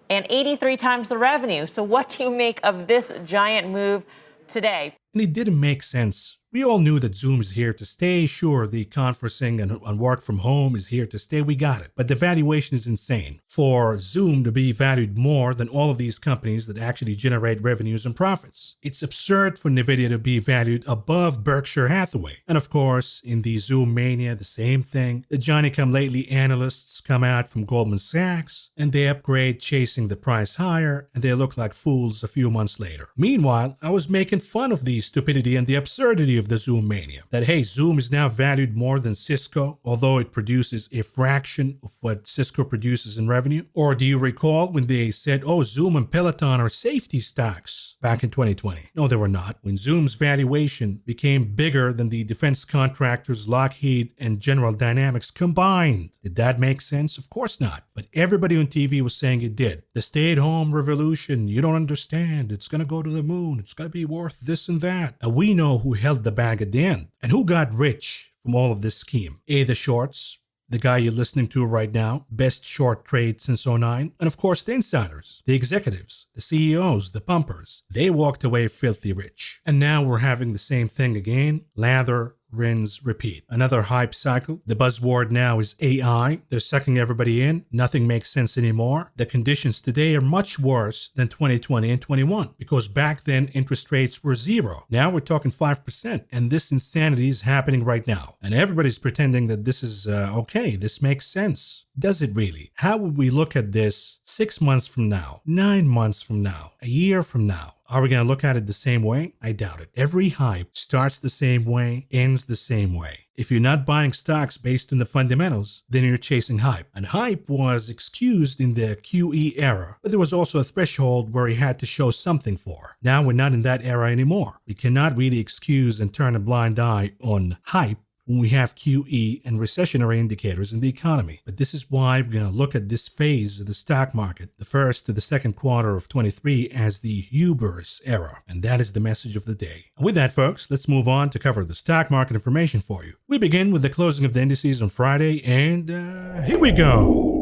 and 83 times the revenue. So what do you make of this giant move today? And it didn't make sense. We all knew that Zoom is here to stay. Sure, the conferencing and work from home is here to stay. We got it. But the valuation is insane. For Zoom to be valued more than all of these companies that actually generate revenues and profits. It's absurd for Nvidia to be valued above Berkshire Hathaway. And of course, in the Zoom mania, the same thing. The Johnny-come-lately analysts come out from Goldman Sachs and they upgrade, chasing the price higher, and they look like fools a few months later. Meanwhile, I was making fun of the stupidity and the absurdity of the Zoom mania. That, hey, Zoom is now valued more than Cisco, although it produces a fraction of what Cisco produces in revenue. Or do you recall when they said, oh, Zoom and Peloton are safety stocks back in 2020? No, they were not. When Zoom's valuation became bigger than the defense contractors Lockheed and General Dynamics combined. Did that make sense? Of course not. But everybody on TV was saying it did. The stay-at-home revolution, you don't understand. It's going to go to the moon. It's going to be worth this and that. And we know who held the bag at the end and who got rich from all of this scheme. A, the shorts, the guy you're listening to right now, best short trade since 2009, and of course the insiders, the executives, the CEOs, the pumpers. They walked away filthy rich. And now we're having the same thing again. Lather, rinse, repeat. Another hype cycle. The buzzword now is AI. They're sucking everybody in. Nothing makes sense anymore. The conditions today are much worse than 2020 and 21 because back then interest rates were 0. Now we're talking 5%, and this insanity is happening right now. And everybody's pretending that this is okay. This makes sense. Does it really? How would we look at this 6 months from now, 9 months from now, a year from now? Are we going to look at it the same way? I doubt it. Every hype starts the same way, ends the same way. If you're not buying stocks based on the fundamentals, then you're chasing hype. And hype was excused in the QE era, but there was also a threshold where you had to show something for. Now we're not in that era anymore. We cannot really excuse and turn a blind eye on hype when we have QE and recessionary indicators in the economy. But this is why we're going to look at this phase of the stock market, the first to the second quarter of 23, as the hubris era. And that is the message of the day. And with that, folks, let's move on to cover the stock market information for you. We begin with the closing of the indices on Friday, and here we go.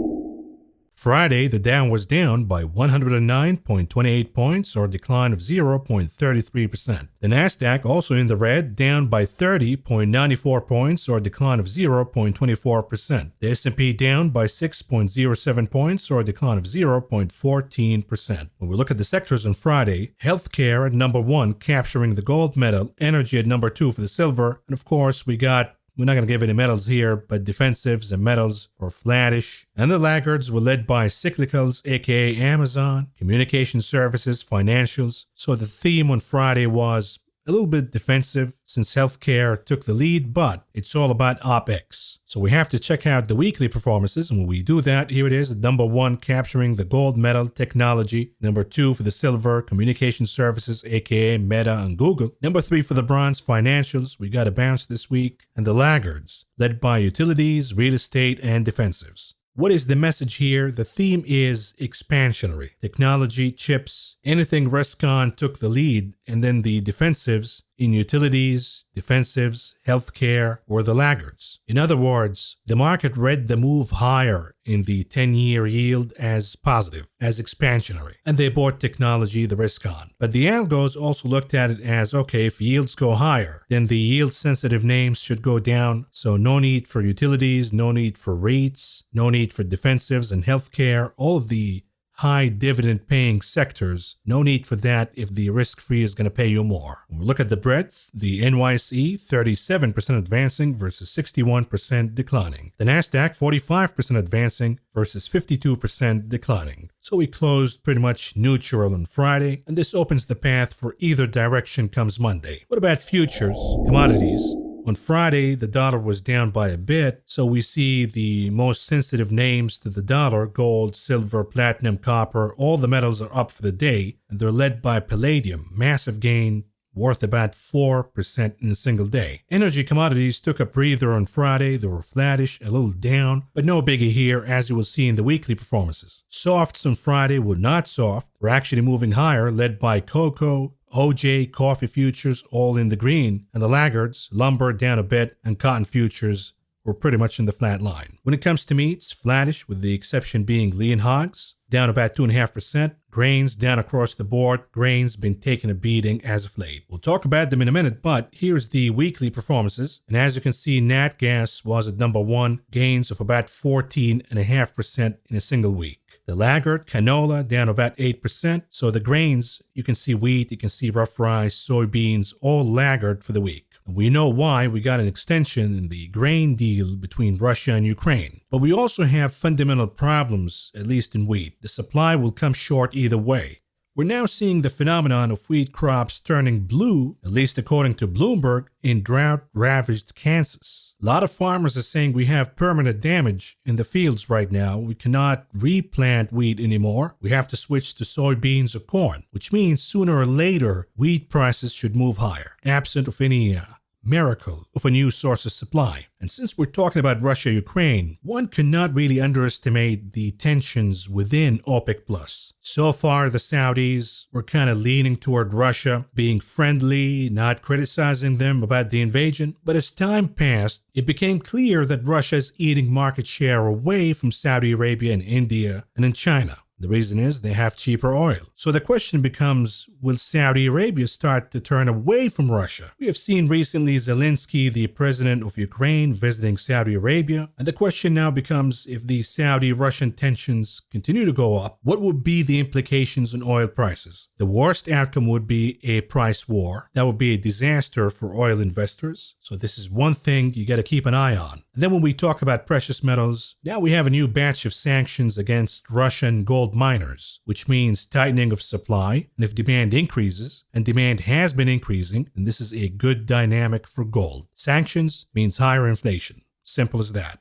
Friday, the Dow was down by 109.28 points, or a decline of 0.33%. The Nasdaq, also in the red, down by 30.94 points, or a decline of 0.24%. The S&P down by 6.07 points, or a decline of 0.14%. When we look at the sectors on Friday, healthcare at number 1, capturing the gold medal, energy at number 2 for the silver, and of course we got we're not going to give any metals here, but defensives and metals were flattish. And the laggards were led by cyclicals, aka Amazon, communication services, financials. So the theme on Friday was a little bit defensive since healthcare took the lead, but it's all about OPEX. So we have to check out the weekly performances, and when we do that, here it is, number 1 capturing the gold medal, technology. Number 2 for the silver, communication services, aka Meta and Google. Number 3 for the bronze, financials. We got a bounce this week. And the laggards, led by utilities, real estate, and defensives. What is the message here? The theme is expansionary. Technology, chips, anything risk-on took the lead, and then the defensives in utilities, defensives, healthcare, were the laggards. In other words, the market read the move higher in the 10-year yield as positive, as expansionary, and they bought technology, the risk-on. But the algos also looked at it as, okay, if yields go higher, then the yield-sensitive names should go down, so no need for utilities, no need for REITs, no need for defensives and healthcare, all of the high dividend paying sectors, no need for that if the risk-free is going to pay you more. When we look at the breadth, the NYSE 37% advancing versus 61% declining. The Nasdaq 45% advancing versus 52% declining. So we closed pretty much neutral on Friday, and this opens the path for either direction comes Monday. What about futures, commodities? On Friday, the dollar was down by a bit, so we see the most sensitive names to the dollar, gold, silver, platinum, copper, all the metals are up for the day, and they're led by palladium, massive gain, worth about 4% in a single day. Energy commodities took a breather on Friday. They were flattish, a little down, but no biggie here, as you will see in the weekly performances. Softs on Friday were not soft. We're actually moving higher, led by cocoa, OJ, coffee futures, all in the green, and the laggards, lumber down a bit, and cotton futures were pretty much in the flat line. When it comes to meats, flattish, with the exception being lean hogs, down about 2.5%. Grains down across the board. Grains been taking a beating as of late. We'll talk about them in a minute, but here's the weekly performances. And as you can see, nat gas was at number 1, gains of about 14.5% in a single week. The laggard, canola, down about 8%. So the grains, you can see wheat, you can see rough rice, soybeans, all laggard for the week. We know why. We got an extension in the grain deal between Russia and Ukraine. But we also have fundamental problems, at least in wheat. The supply will come short either way. We're now seeing the phenomenon of wheat crops turning blue, at least according to Bloomberg, in drought-ravaged Kansas. A lot of farmers are saying we have permanent damage in the fields right now. We cannot replant wheat anymore. We have to switch to soybeans or corn, which means sooner or later, wheat prices should move higher, absent of any miracle of a new source of supply. And since we're talking about Russia-Ukraine, one cannot really underestimate the tensions within OPEC+. So far, the Saudis were kind of leaning toward Russia, being friendly, not criticizing them about the invasion. But as time passed, it became clear that Russia is eating market share away from Saudi Arabia and India and in China. The reason is they have cheaper oil. So the question becomes, will Saudi Arabia start to turn away from Russia? We have seen recently Zelensky, the president of Ukraine, visiting Saudi Arabia. And the question now becomes, if the Saudi-Russian tensions continue to go up, what would be the implications on oil prices? The worst outcome would be a price war. That would be a disaster for oil investors. So this is one thing you got to keep an eye on. And then when we talk about precious metals, now we have a new batch of sanctions against Russian gold miners, which means tightening of supply. And if demand increases, and demand has been increasing, then this is a good dynamic for gold. Sanctions means higher inflation. Simple as that.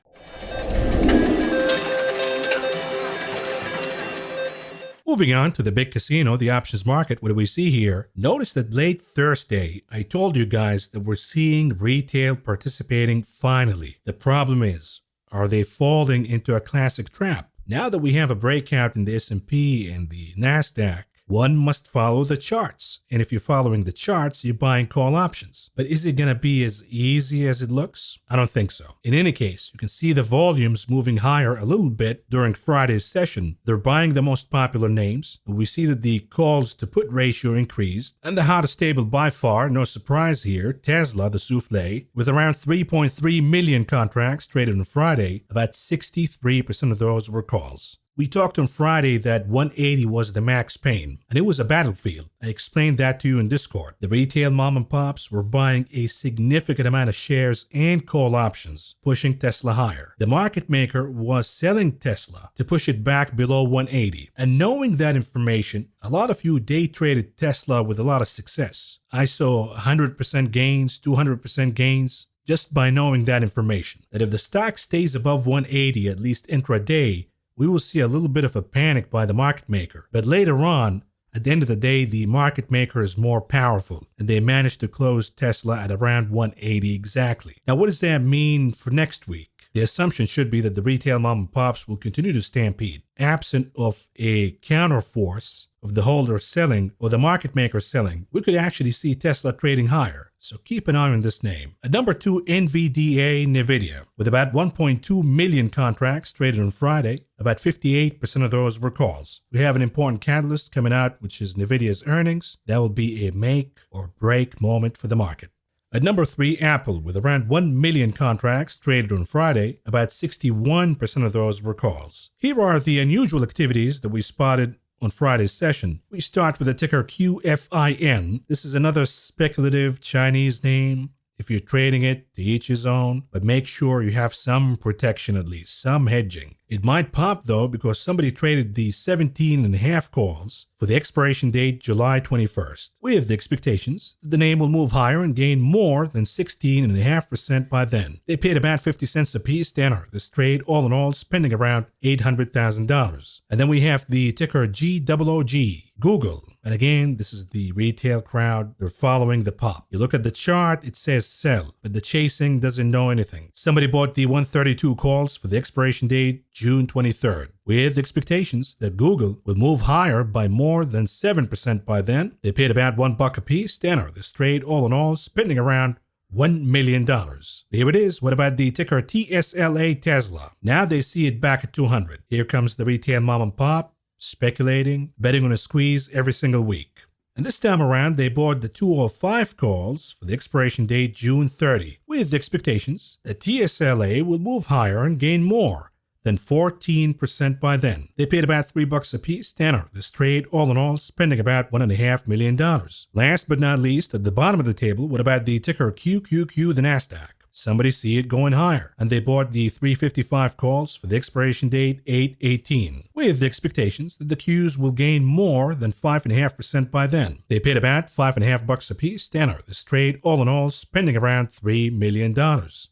Moving on to the big casino, the options market, what do we see here? Notice that late Thursday, I told you guys that we're seeing retail participating finally. The problem is, are they falling into a classic trap? Now that we have a breakout in the S&P and the Nasdaq, one must follow the charts. And if you're following the charts, you're buying call options. But is it going to be as easy as it looks? I don't think so. In any case, you can see the volumes moving higher a little bit during Friday's session. They're buying the most popular names. We see that the calls to put ratio increased. And the hottest table by far, no surprise here, Tesla, the souffle, with around 3.3 million contracts traded on Friday, about 63% of those were calls. We talked on Friday that 180 was the max pain, and it was a battlefield. I explained that to you in Discord. The retail mom and pops were buying a significant amount of shares and call options, pushing Tesla higher. The market maker was selling Tesla to push it back below 180. And knowing that information, a lot of you day traded Tesla with a lot of success. I saw 100% gains, 200% gains, just by knowing that information. That if the stock stays above 180, at least intraday, we will see a little bit of a panic by the market maker. But later on, at the end of the day, the market maker is more powerful, and they managed to close Tesla at around 180 exactly. Now, what does that mean for next week? The assumption should be that the retail mom and pops will continue to stampede. Absent of a counterforce of the holder selling or the market maker selling, we could actually see Tesla trading higher. So keep an eye on this name. At number 2, NVIDIA, with about 1.2 million contracts traded on Friday. About 58% of those were calls. We have an important catalyst coming out, which is NVIDIA's earnings. That will be a make or break moment for the market. At number 3, Apple, with around 1 million contracts traded on Friday. About 61% of those were calls. Here are the unusual activities that we spotted on Friday's session. We start with the ticker QFIN. This is another speculative Chinese name. If you're trading it, to each his own, but make sure you have some protection at least, some hedging. It might pop though because somebody traded the 17.5 calls for the expiration date July 21st, with the expectations that the name will move higher and gain more than 16.5% by then. They paid about 50 cents a piece to enter this trade, all in all spending around $800,000. And then we have the ticker GOOG, Google. And again, this is the retail crowd. They're following the pop. You look at the chart, it says sell, but the chasing doesn't know anything. Somebody bought the 132 calls for the expiration date June 23rd, with expectations that Google will move higher by more than 7% by then. They paid about $1 a piece to enter this trade, all in all spending around $1 million. Here it is. What about the ticker TSLA Tesla? Now they see it back at 200. Here comes the retail mom and pop, speculating, betting on a squeeze every single week. And this time around, they bought the 205 calls for the expiration date June 30, with expectations that TSLA will move higher and gain more than 14% by then. They paid about $3 a piece to enter this trade, all in all spending about $1.5 million. Last but not least, at the bottom of the table, what about the ticker QQQ, the Nasdaq? Somebody see it going higher, and they bought the 355 calls for the expiration date 8/18, with the expectations that the Qs will gain more than 5.5% by then. They paid about $5.5 a piece to enter this trade, all in all spending around $3 million.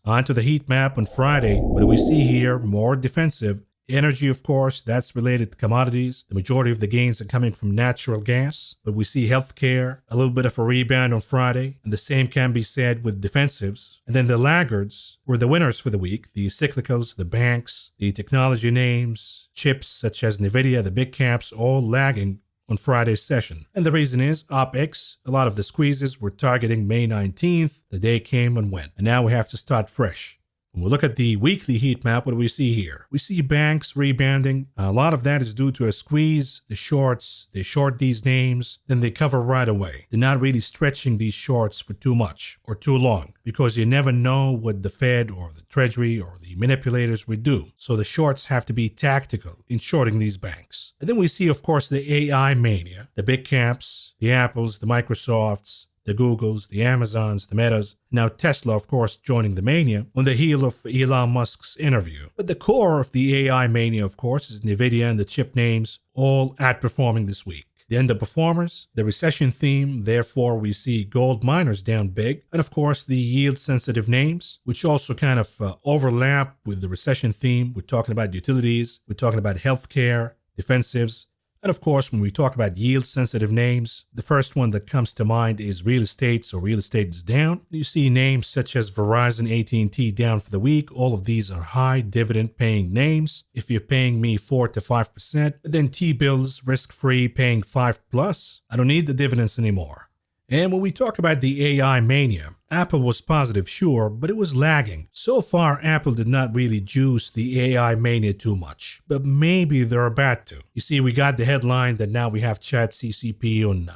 On to the heat map on Friday. What do we see here? More defensive. Energy, of course, that's related to commodities. The majority of the gains are coming from natural gas, but we see healthcare, a little bit of a rebound on Friday, and the same can be said with defensives. And then the laggards were the winners for the week, the cyclicals, the banks, the technology names, chips such as NVIDIA, the big caps, all lagging on Friday's session. And the reason is OPEX. A lot of the squeezes were targeting May 19th. The day came and went, and now we have to start fresh. When we look at the weekly heat map, what do we see here? We see banks rebounding. A lot of that is due to a squeeze. The shorts, they short these names, then they cover right away. They're not really stretching these shorts for too much or too long because you never know what the Fed or the Treasury or the manipulators would do. So the shorts have to be tactical in shorting these banks. And then we see, of course, the AI mania, the big caps, the Apples, the Microsofts, the Googles, the Amazons, the Metas, now Tesla, of course, joining the mania on the heel of Elon Musk's interview. But the core of the AI mania, of course, is NVIDIA and the chip names all outperforming this week. The underperformers, the recession theme, therefore we see gold miners down big, and of course the yield-sensitive names, which also kind of overlap with the recession theme. We're talking about utilities, we're talking about healthcare, defensives, and of course, when we talk about yield-sensitive names, the first one that comes to mind is real estate, so real estate is down. You see names such as Verizon, AT&T down for the week. All of these are high dividend-paying names. If you're paying me 4 to 5%, but then T-bills, risk-free, paying 5+, I don't need the dividends anymore. And when we talk about the AI mania, Apple was positive, sure, but it was lagging. So far, Apple did not really juice the AI mania too much, but maybe they're about to. You see, we got the headline that now we have ChatGPT on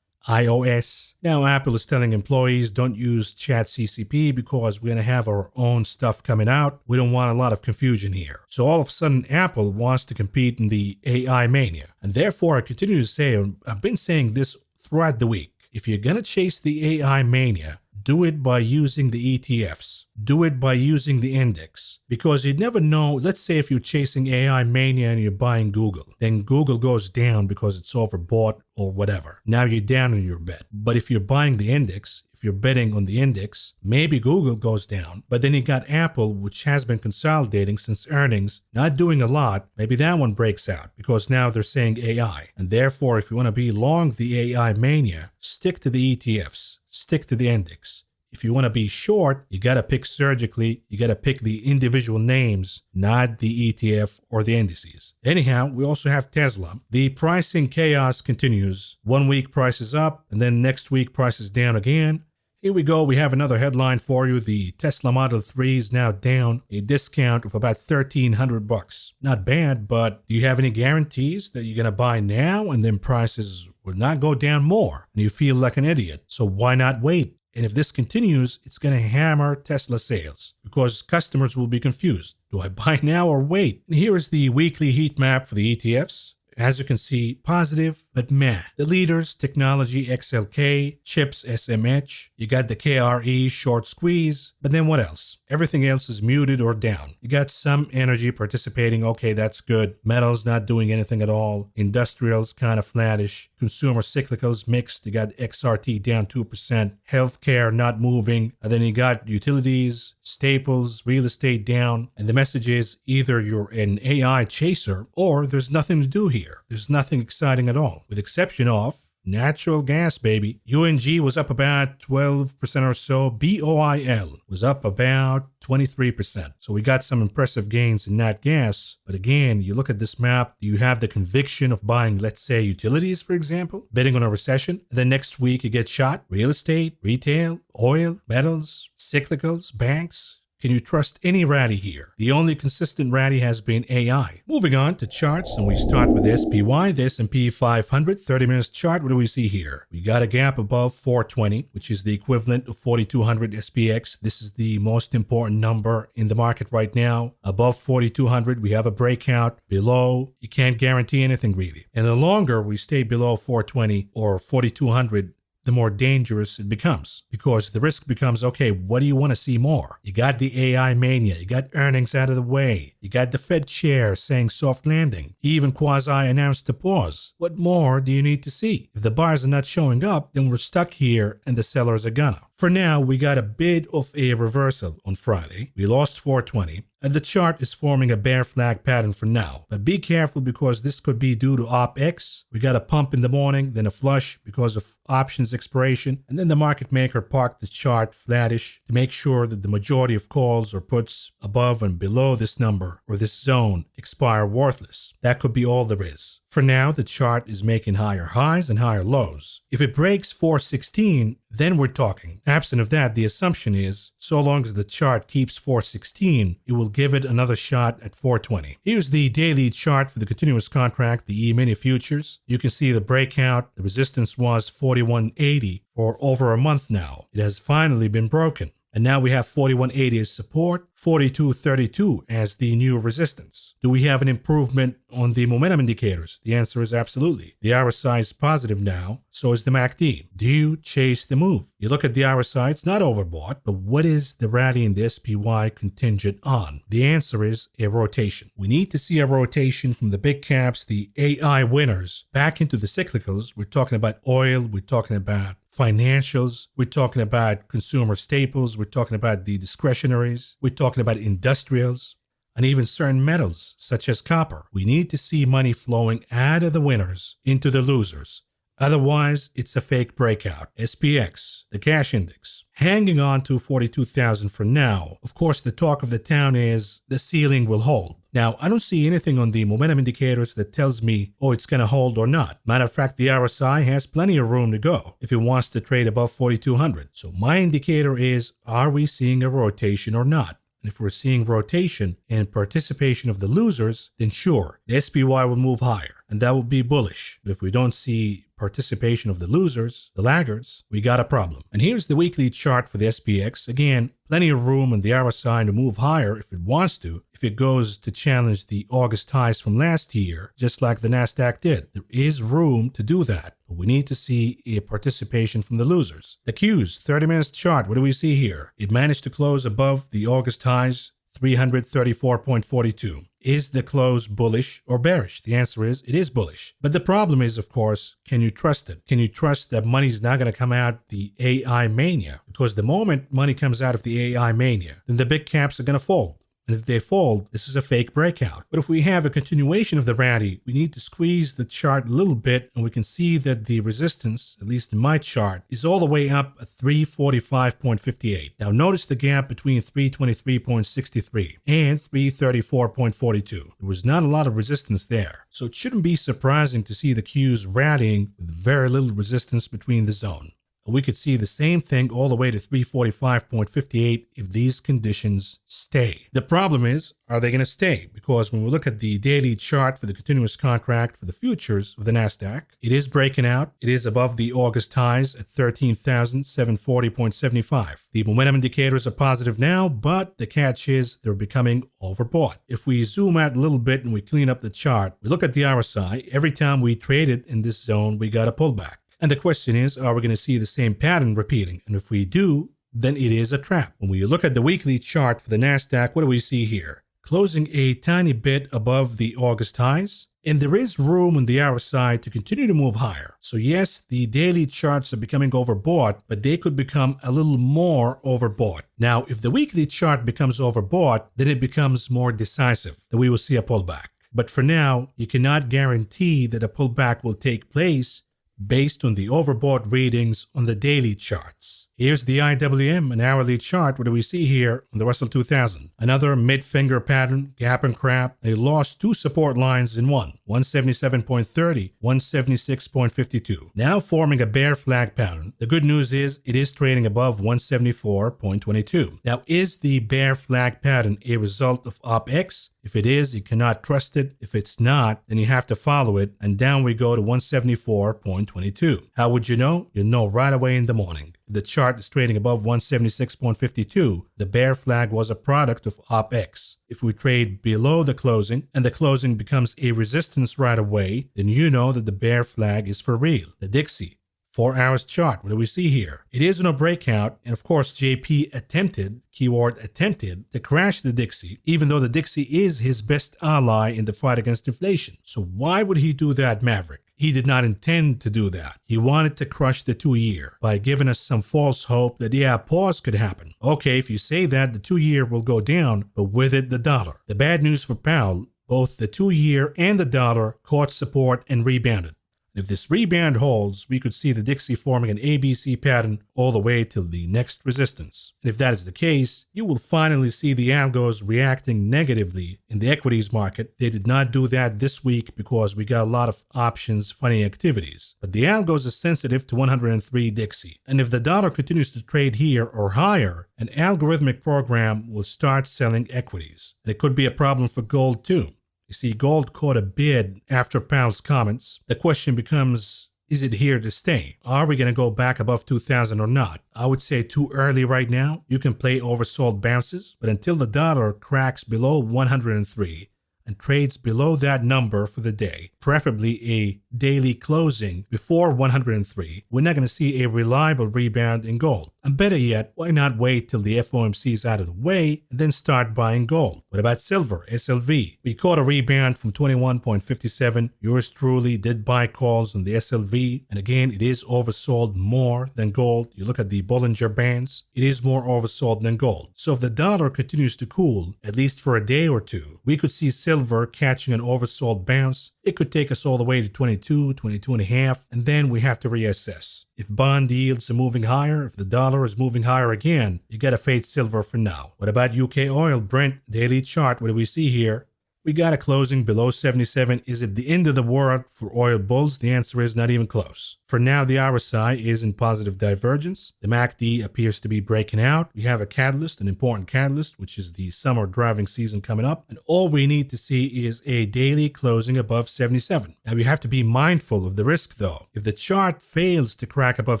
iOS. Now Apple is telling employees don't use ChatCCP because we're going to have our own stuff coming out. We don't want a lot of confusion here. So all of a sudden Apple wants to compete in the AI mania. And therefore I continue to say, I've been saying this throughout the week, if you're going to chase the AI mania, do it by using the ETFs. Do it by using the index. Because you'd never know, let's say if you're chasing AI mania and you're buying Google, then Google goes down because it's overbought or whatever. Now you're down on your bet. But if you're buying the index, if you're betting on the index, maybe Google goes down. But then you got Apple, which has been consolidating since earnings, not doing a lot. Maybe that one breaks out because now they're saying AI. And therefore, if you want to be long the AI mania, stick to the ETFs. Stick to the index. If you want to be short, you got to pick surgically. You got to pick the individual names, not the ETF or the indices. Anyhow, we also have Tesla. The pricing chaos continues. 1 week price is up, and then next week price is down again. Here we go. We have another headline for you. The Tesla Model 3 is now down a discount of about $1,300. Not bad, but do you have any guarantees that you're going to buy now and then prices will not go down more and you feel like an idiot? So why not wait? And if this continues, it's going to hammer Tesla sales because customers will be confused. Do I buy now or wait? And here is the weekly heat map for the ETFs. As you can see, positive, but meh. The leaders, technology XLK, chips SMH, you got the KRE short squeeze, but then what else? Everything else is muted or down. You got some energy participating, okay, that's good. Metals not doing anything at all. Industrials kind of flattish. Consumer cyclicals mixed. You got XRT down 2%. Healthcare not moving. And then you got utilities, staples, real estate down. And the message is either you're an AI chaser or there's nothing to do here. There's nothing exciting at all, with exception of natural gas, baby. UNG was up about 12% or so. BOIL was up about 23%. So we got some impressive gains in nat gas. But again, you look at this map, do you have the conviction of buying, let's say, utilities, for example, betting on a recession? And then next week you get shot. Real estate, retail, oil, metals, cyclicals, banks. Can you trust any rally here? The only consistent rally has been AI. Moving on to charts, and we start with SPY, the S&P 500 30 minutes chart. What do we see here? We got a gap above 420, which is the equivalent of 4200 SPX. This is the most important number in the market right now. Above 4200, we have a breakout. Below, you can't guarantee anything really. And the longer we stay below 420 or 4200, the more dangerous it becomes because the risk becomes, okay, what do you want to see more? You got the AI mania, you got earnings out of the way, you got the Fed chair saying soft landing, he even quasi-announced a pause. What more do you need to see? If the buyers are not showing up, then we're stuck here and the sellers are gonna. For now, we got a bit of a reversal on Friday. We lost 420. And the chart is forming a bear flag pattern for now. But be careful because this could be due to OpEx. We got a pump in the morning, then a flush because of options expiration. And then the market maker parked the chart flattish to make sure that the majority of calls or puts above and below this number or this zone expire worthless. That could be all there is. For now, the chart is making higher highs and higher lows. If it breaks 416, then we're talking. Absent of that, the assumption is, so long as the chart keeps 416, it will give it another shot at 420. Here's the daily chart for the continuous contract, the E-mini futures. You can see the breakout. The resistance was 4180 for over a month now. It has finally been broken. And now we have 4180 as support, 4232 as the new resistance. Do we have an improvement on the momentum indicators? The answer is absolutely. The RSI is positive now, so is the MACD. Do you chase the move? You look at the RSI, it's not overbought, but what is the rally in the SPY contingent on? The answer is a rotation. We need to see a rotation from the big caps, the AI winners, back into the cyclicals. We're talking about oil, we're talking about financials, we're talking about consumer staples, we're talking about the discretionaries, we're talking about industrials, and even certain metals such as copper. We need to see money flowing out of the winners into the losers. Otherwise, it's a fake breakout. SPX, the cash index, hanging on to 42,000 for now. Of course, the talk of the town is the ceiling will hold. Now, I don't see anything on the momentum indicators that tells me, oh, it's going to hold or not. Matter of fact, the RSI has plenty of room to go if it wants to trade above 4,200. So my indicator is, are we seeing a rotation or not? And if we're seeing rotation and participation of the losers, then sure, the SPY will move higher, and that will be bullish. But if we don't see participation of the losers, the laggards, we got a problem. And here's the weekly chart for the SPX. Again, plenty of room on the RSI to move higher if it wants to, if it goes to challenge the August highs from last year, just like the Nasdaq did. There is room to do that, but we need to see a participation from the losers. The Q's 30-minute chart, what do we see here? It managed to close above the August highs, 334.42. Is the close bullish or bearish? The answer is it is bullish. But the problem is, of course, can you trust it? Can you trust that money is not going to come out the AI mania? Because the moment money comes out of the AI mania, then the big caps are going to fold. And if they fold, this is a fake breakout. But if we have a continuation of the rally, we need to squeeze the chart a little bit, and we can see that the resistance, at least in my chart, is all the way up at 345.58. Now notice the gap between 323.63 and 334.42. There was not a lot of resistance there. So it shouldn't be surprising to see the Qs rallying with very little resistance between the zone. We could see the same thing all the way to 345.58 if these conditions stay. The problem is, are they going to stay? Because when we look at the daily chart for the continuous contract for the futures of the Nasdaq, it is breaking out. It is above the August highs at 13,740.75. The momentum indicators are positive now, but the catch is they're becoming overbought. If we zoom out a little bit and we clean up the chart, we look at the RSI. Every time we traded in this zone, we got a pullback. And the question is, are we going to see the same pattern repeating? And if we do, then it is a trap. When we look at the weekly chart for the Nasdaq, what do we see here? Closing a tiny bit above the August highs. And there is room on the RSI to continue to move higher. So yes, the daily charts are becoming overbought, but they could become a little more overbought. Now, if the weekly chart becomes overbought, then it becomes more decisive that we will see a pullback. But for now, you cannot guarantee that a pullback will take place based on the overbought readings on the daily charts. Here's the IWM, an hourly chart. What do we see here on the Russell 2000? Another mid-finger pattern, gap and crap. They lost two support lines in one, 177.30, 176.52. Now forming a bear flag pattern. The good news is it is trading above 174.22. Now, is the bear flag pattern a result of OpX? If it is, you cannot trust it. If it's not, then you have to follow it, and down we go to 174.22. How would you know? You'll know right away in the morning. If the chart is trading above 176.52, the bear flag was a product of OpX. If we trade below the closing, and the closing becomes a resistance right away, then you know that the bear flag is for real. The Dixie 4 hours chart, what do we see here? It is on a breakout, and of course JP attempted, keyword attempted, to crash the Dixie, even though the Dixie is his best ally in the fight against inflation. So why would he do that, Maverick? He did not intend to do that. He wanted to crush the 2-year by giving us some false hope that, yeah, pause could happen. Okay, if you say that, the 2-year will go down, but with it, the dollar. The bad news for Powell, both the 2-year and the dollar caught support and rebounded. If this rebound holds, we could see the Dixie forming an ABC pattern all the way till the next resistance. And if that is the case, you will finally see the algos reacting negatively in the equities market. They did not do that this week because we got a lot of options funding activities. But the algos are sensitive to 103 Dixie. And if the dollar continues to trade here or higher, an algorithmic program will start selling equities. And it could be a problem for gold too. You see, gold caught a bid after Powell's comments. The question becomes, is it here to stay? Are we going to go back above 2,000 or not? I would say too early right now. You can play oversold bounces, but until the dollar cracks below 103 and trades below that number for the day, preferably a daily closing before 103, we're not going to see a reliable rebound in gold. And better yet, why not wait till the FOMC is out of the way and then start buying gold? What about silver, SLV? We caught a rebound from 21.57. Yours truly did buy calls on the SLV. And again, it is oversold more than gold. You look at the Bollinger Bands, it is more oversold than gold. So if the dollar continues to cool, at least for a day or two, we could see silver catching an oversold bounce. It could take us all the way to 22, 22.5, and then we have to reassess. If bond yields are moving higher, if the dollar is moving higher again, you gotta fade silver for now. What about UK oil, Brent, daily chart? What do we see here? We got a closing below 77. Is it the end of the world for oil bulls? The answer is not even close. For now, the RSI is in positive divergence. The MACD appears to be breaking out. We have a catalyst, an important catalyst, which is the summer driving season coming up. And all we need to see is a daily closing above 77. Now, we have to be mindful of the risk, though. If the chart fails to crack above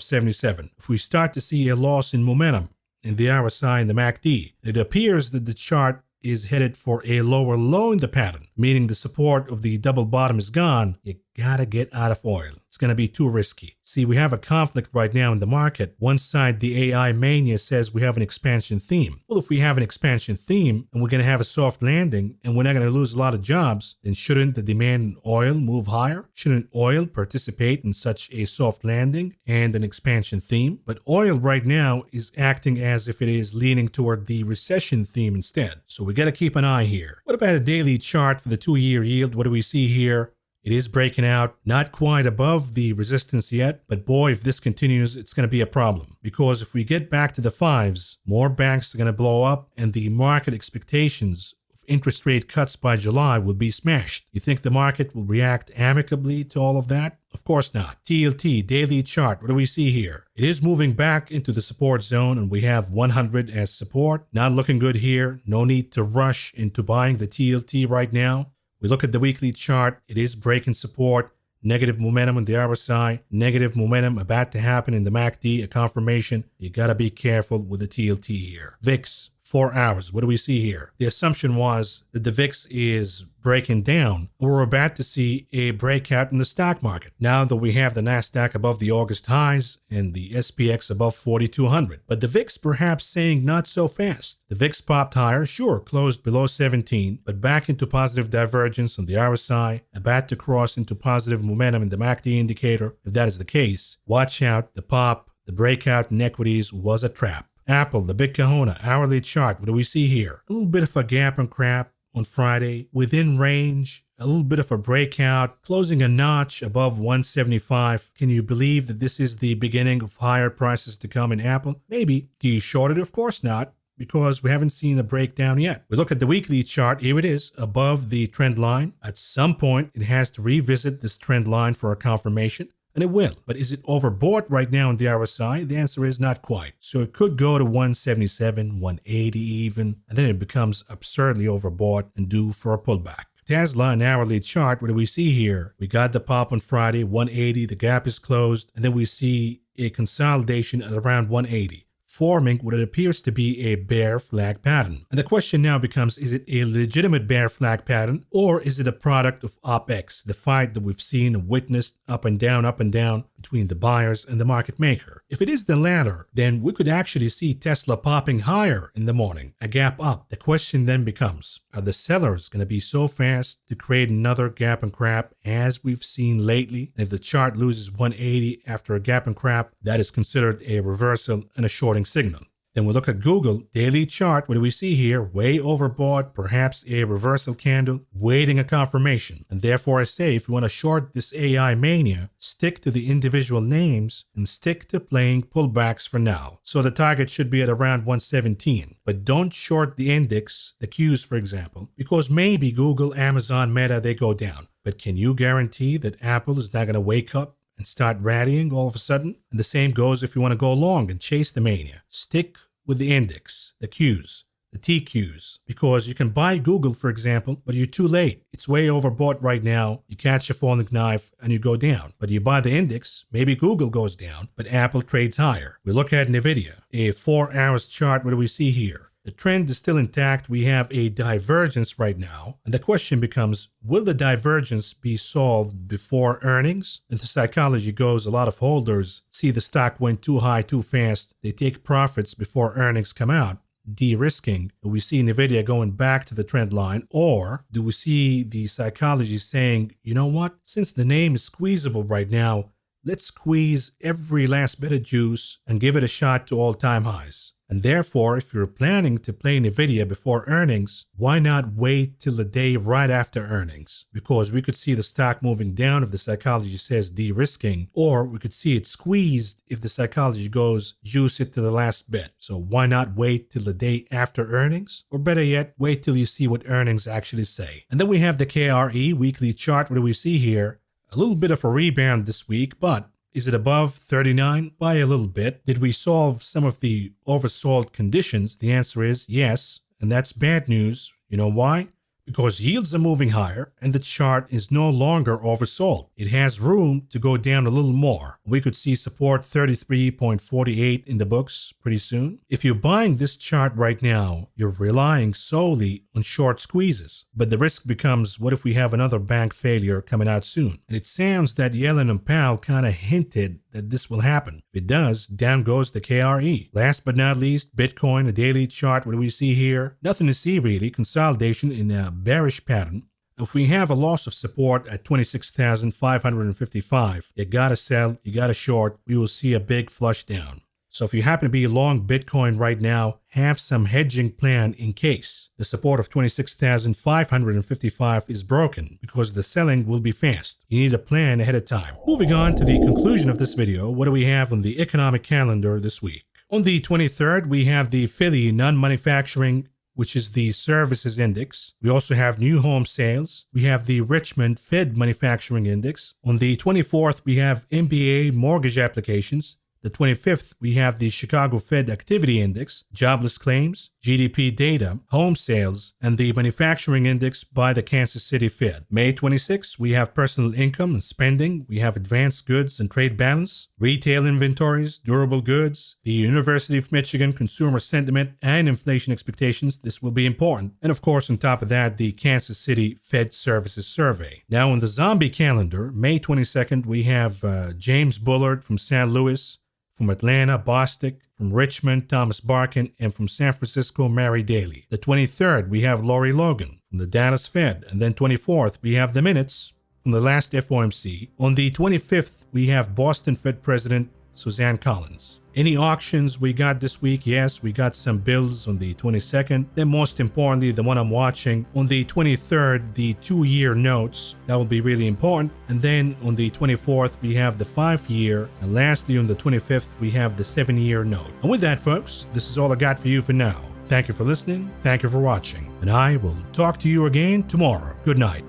77, if we start to see a loss in momentum in the RSI and the MACD, it appears that the chart is headed for a lower low in the pattern, meaning the support of the double bottom is gone. You gotta get out of oil. It's gonna be too risky. See, we have a conflict right now in the market. One side, the AI mania, says we have an expansion theme. Well, if we have an expansion theme and we're gonna have a soft landing and we're not gonna lose a lot of jobs, then shouldn't the demand in oil move higher? Shouldn't oil participate in such a soft landing and an expansion theme? But oil right now is acting as if it is leaning toward the recession theme instead. So we gotta keep an eye here. What about a daily chart for the 2-year yield? What do we see here? It is breaking out, not quite above the resistance yet, but boy, if this continues, it's going to be a problem. Because if we get back to the 5s, more banks are going to blow up and the market expectations of interest rate cuts by July will be smashed. You think the market will react amicably to all of that? Of course not. TLT, daily chart, what do we see here? It is moving back into the support zone and we have 100 as support. Not looking good here. No need to rush into buying the TLT right now. We look at the weekly chart, it is breaking support, negative momentum in the RSI, negative momentum about to happen in the MACD, a confirmation. You gotta be careful with the TLT here. VIX, 4 hours, what do we see here? The assumption was that the VIX is breaking down. We're about to see a breakout in the stock market. Now that we have the Nasdaq above the August highs and the SPX above 4,200. But the VIX perhaps saying not so fast. The VIX popped higher, sure, closed below 17, but back into positive divergence on the RSI, about to cross into positive momentum in the MACD indicator. If that is the case, watch out, the pop, the breakout in equities was a trap. Apple, the big kahuna, hourly chart, what do we see here? A little bit of a gap and crap on Friday, within range, a little bit of a breakout, closing a notch above 175. Can you believe that this is the beginning of higher prices to come in Apple? Maybe. Do you short it? Of course not, because we haven't seen a breakdown yet. We look at the weekly chart, here it is, above the trend line. At some point, it has to revisit this trend line for a confirmation. And it will. But is it overbought right now in the RSI? The answer is not quite. So it could go to 177, 180 even, and then it becomes absurdly overbought and due for a pullback. Tesla, an hourly chart, what do we see here? We got the pop on Friday, 180, the gap is closed, and then we see a consolidation at around 180. Forming what it appears to be a bear flag pattern. And the question now becomes, is it a legitimate bear flag pattern, or is it a product of OpEx, the fight that we've seen and witnessed up and down between the buyers and the market maker? If it is the latter, then we could actually see Tesla popping higher in the morning, a gap up. The question then becomes, are the sellers going to be so fast to create another gap and crap as we've seen lately? And if the chart loses 180 after a gap and crap, that is considered a reversal and a shorting signal. Then we look at Google, daily chart, what do we see here? Way overbought, perhaps a reversal candle, waiting a confirmation. And therefore I say, if you want to short this AI mania, stick to the individual names and stick to playing pullbacks for now. So the target should be at around 117. But don't short the index, the Qs for example, because maybe Google, Amazon, Meta, they go down. But can you guarantee that Apple is not going to wake up and start rallying all of a sudden? And the same goes if you want to go long and chase the mania. Stick with the index, the Qs, the TQs, because you can buy Google, for example, but you're too late. It's way overbought right now. You catch a falling knife and you go down. But you buy the index, maybe Google goes down, but Apple trades higher. We look at NVIDIA, a 4 hours chart. What do we see here? The trend is still intact. We have a divergence right now. And the question becomes, will the divergence be solved before earnings? And the psychology goes, a lot of holders see the stock went too high too fast. They take profits before earnings come out, de-risking. Do we see NVIDIA going back to the trend line? Or do we see the psychology saying, you know what? Since the name is squeezable right now, let's squeeze every last bit of juice and give it a shot to all-time highs. And therefore, if you're planning to play Nvidia before earnings, why not wait till the day right after earnings? Because we could see the stock moving down if the psychology says de-risking, or we could see it squeezed if the psychology goes juice it to the last bit. So why not wait till the day after earnings? Or better yet, wait till you see what earnings actually say. And then we have the KRE weekly chart. What do we see here? A little bit of a rebound this week, but is it above 39? By a little bit. Did we solve some of the oversold conditions? The answer is yes, and that's bad news. You know why? Because yields are moving higher and the chart is no longer oversold. It has room to go down a little more. We could see support 33.48 in the books pretty soon. If you're buying this chart right now, you're relying solely on short squeezes. But the risk becomes, what if we have another bank failure coming out soon? And it sounds that Elon and Powell kind of hinted that this will happen. If it does, down goes the KRE. Last but not least, Bitcoin, a daily chart. What do we see here? Nothing to see really. Consolidation in a bearish pattern. If we have a loss of support at 26,555, you gotta sell, you gotta short, we will see a big flush down. So if you happen to be long Bitcoin right now, have some hedging plan in case the support of 26,555 is broken, because the selling will be fast. You need a plan ahead of time. Moving on to the conclusion of this video, what do we have on the economic calendar this week? On the 23rd, we have the Philly non-manufacturing, which is the services index. We also have new home sales. We have the Richmond Fed manufacturing index. On the 24th, we have MBA mortgage applications. The 25th, we have the Chicago Fed Activity Index, jobless claims, GDP data, home sales, and the manufacturing index by the Kansas City Fed. May 26th, we have personal income and spending. We have advanced goods and trade balance, retail inventories, durable goods, the University of Michigan consumer sentiment, and inflation expectations. This will be important. And of course, on top of that, the Kansas City Fed Services Survey. Now, on the zombie calendar, May 22nd, we have James Bullard from St. Louis, from Atlanta, Bostic, from Richmond, Thomas Barkin, and from San Francisco, Mary Daly. The 23rd, we have Lori Logan from the Dallas Fed. And then 24th, we have the minutes from the last FOMC. On the 25th, we have Boston Fed President Suzanne Collins. Any auctions we got this week? Yes, we got some bills on the 22nd. Then most importantly, the one I'm watching on the 23rd, the 2-year notes. That will be really important. And then on the 24th, we have the 5-year. And lastly, on the 25th, we have the 7-year note. And with that, folks, this is all I got for you for now. Thank you for listening. Thank you for watching. And I will talk to you again tomorrow. Good night.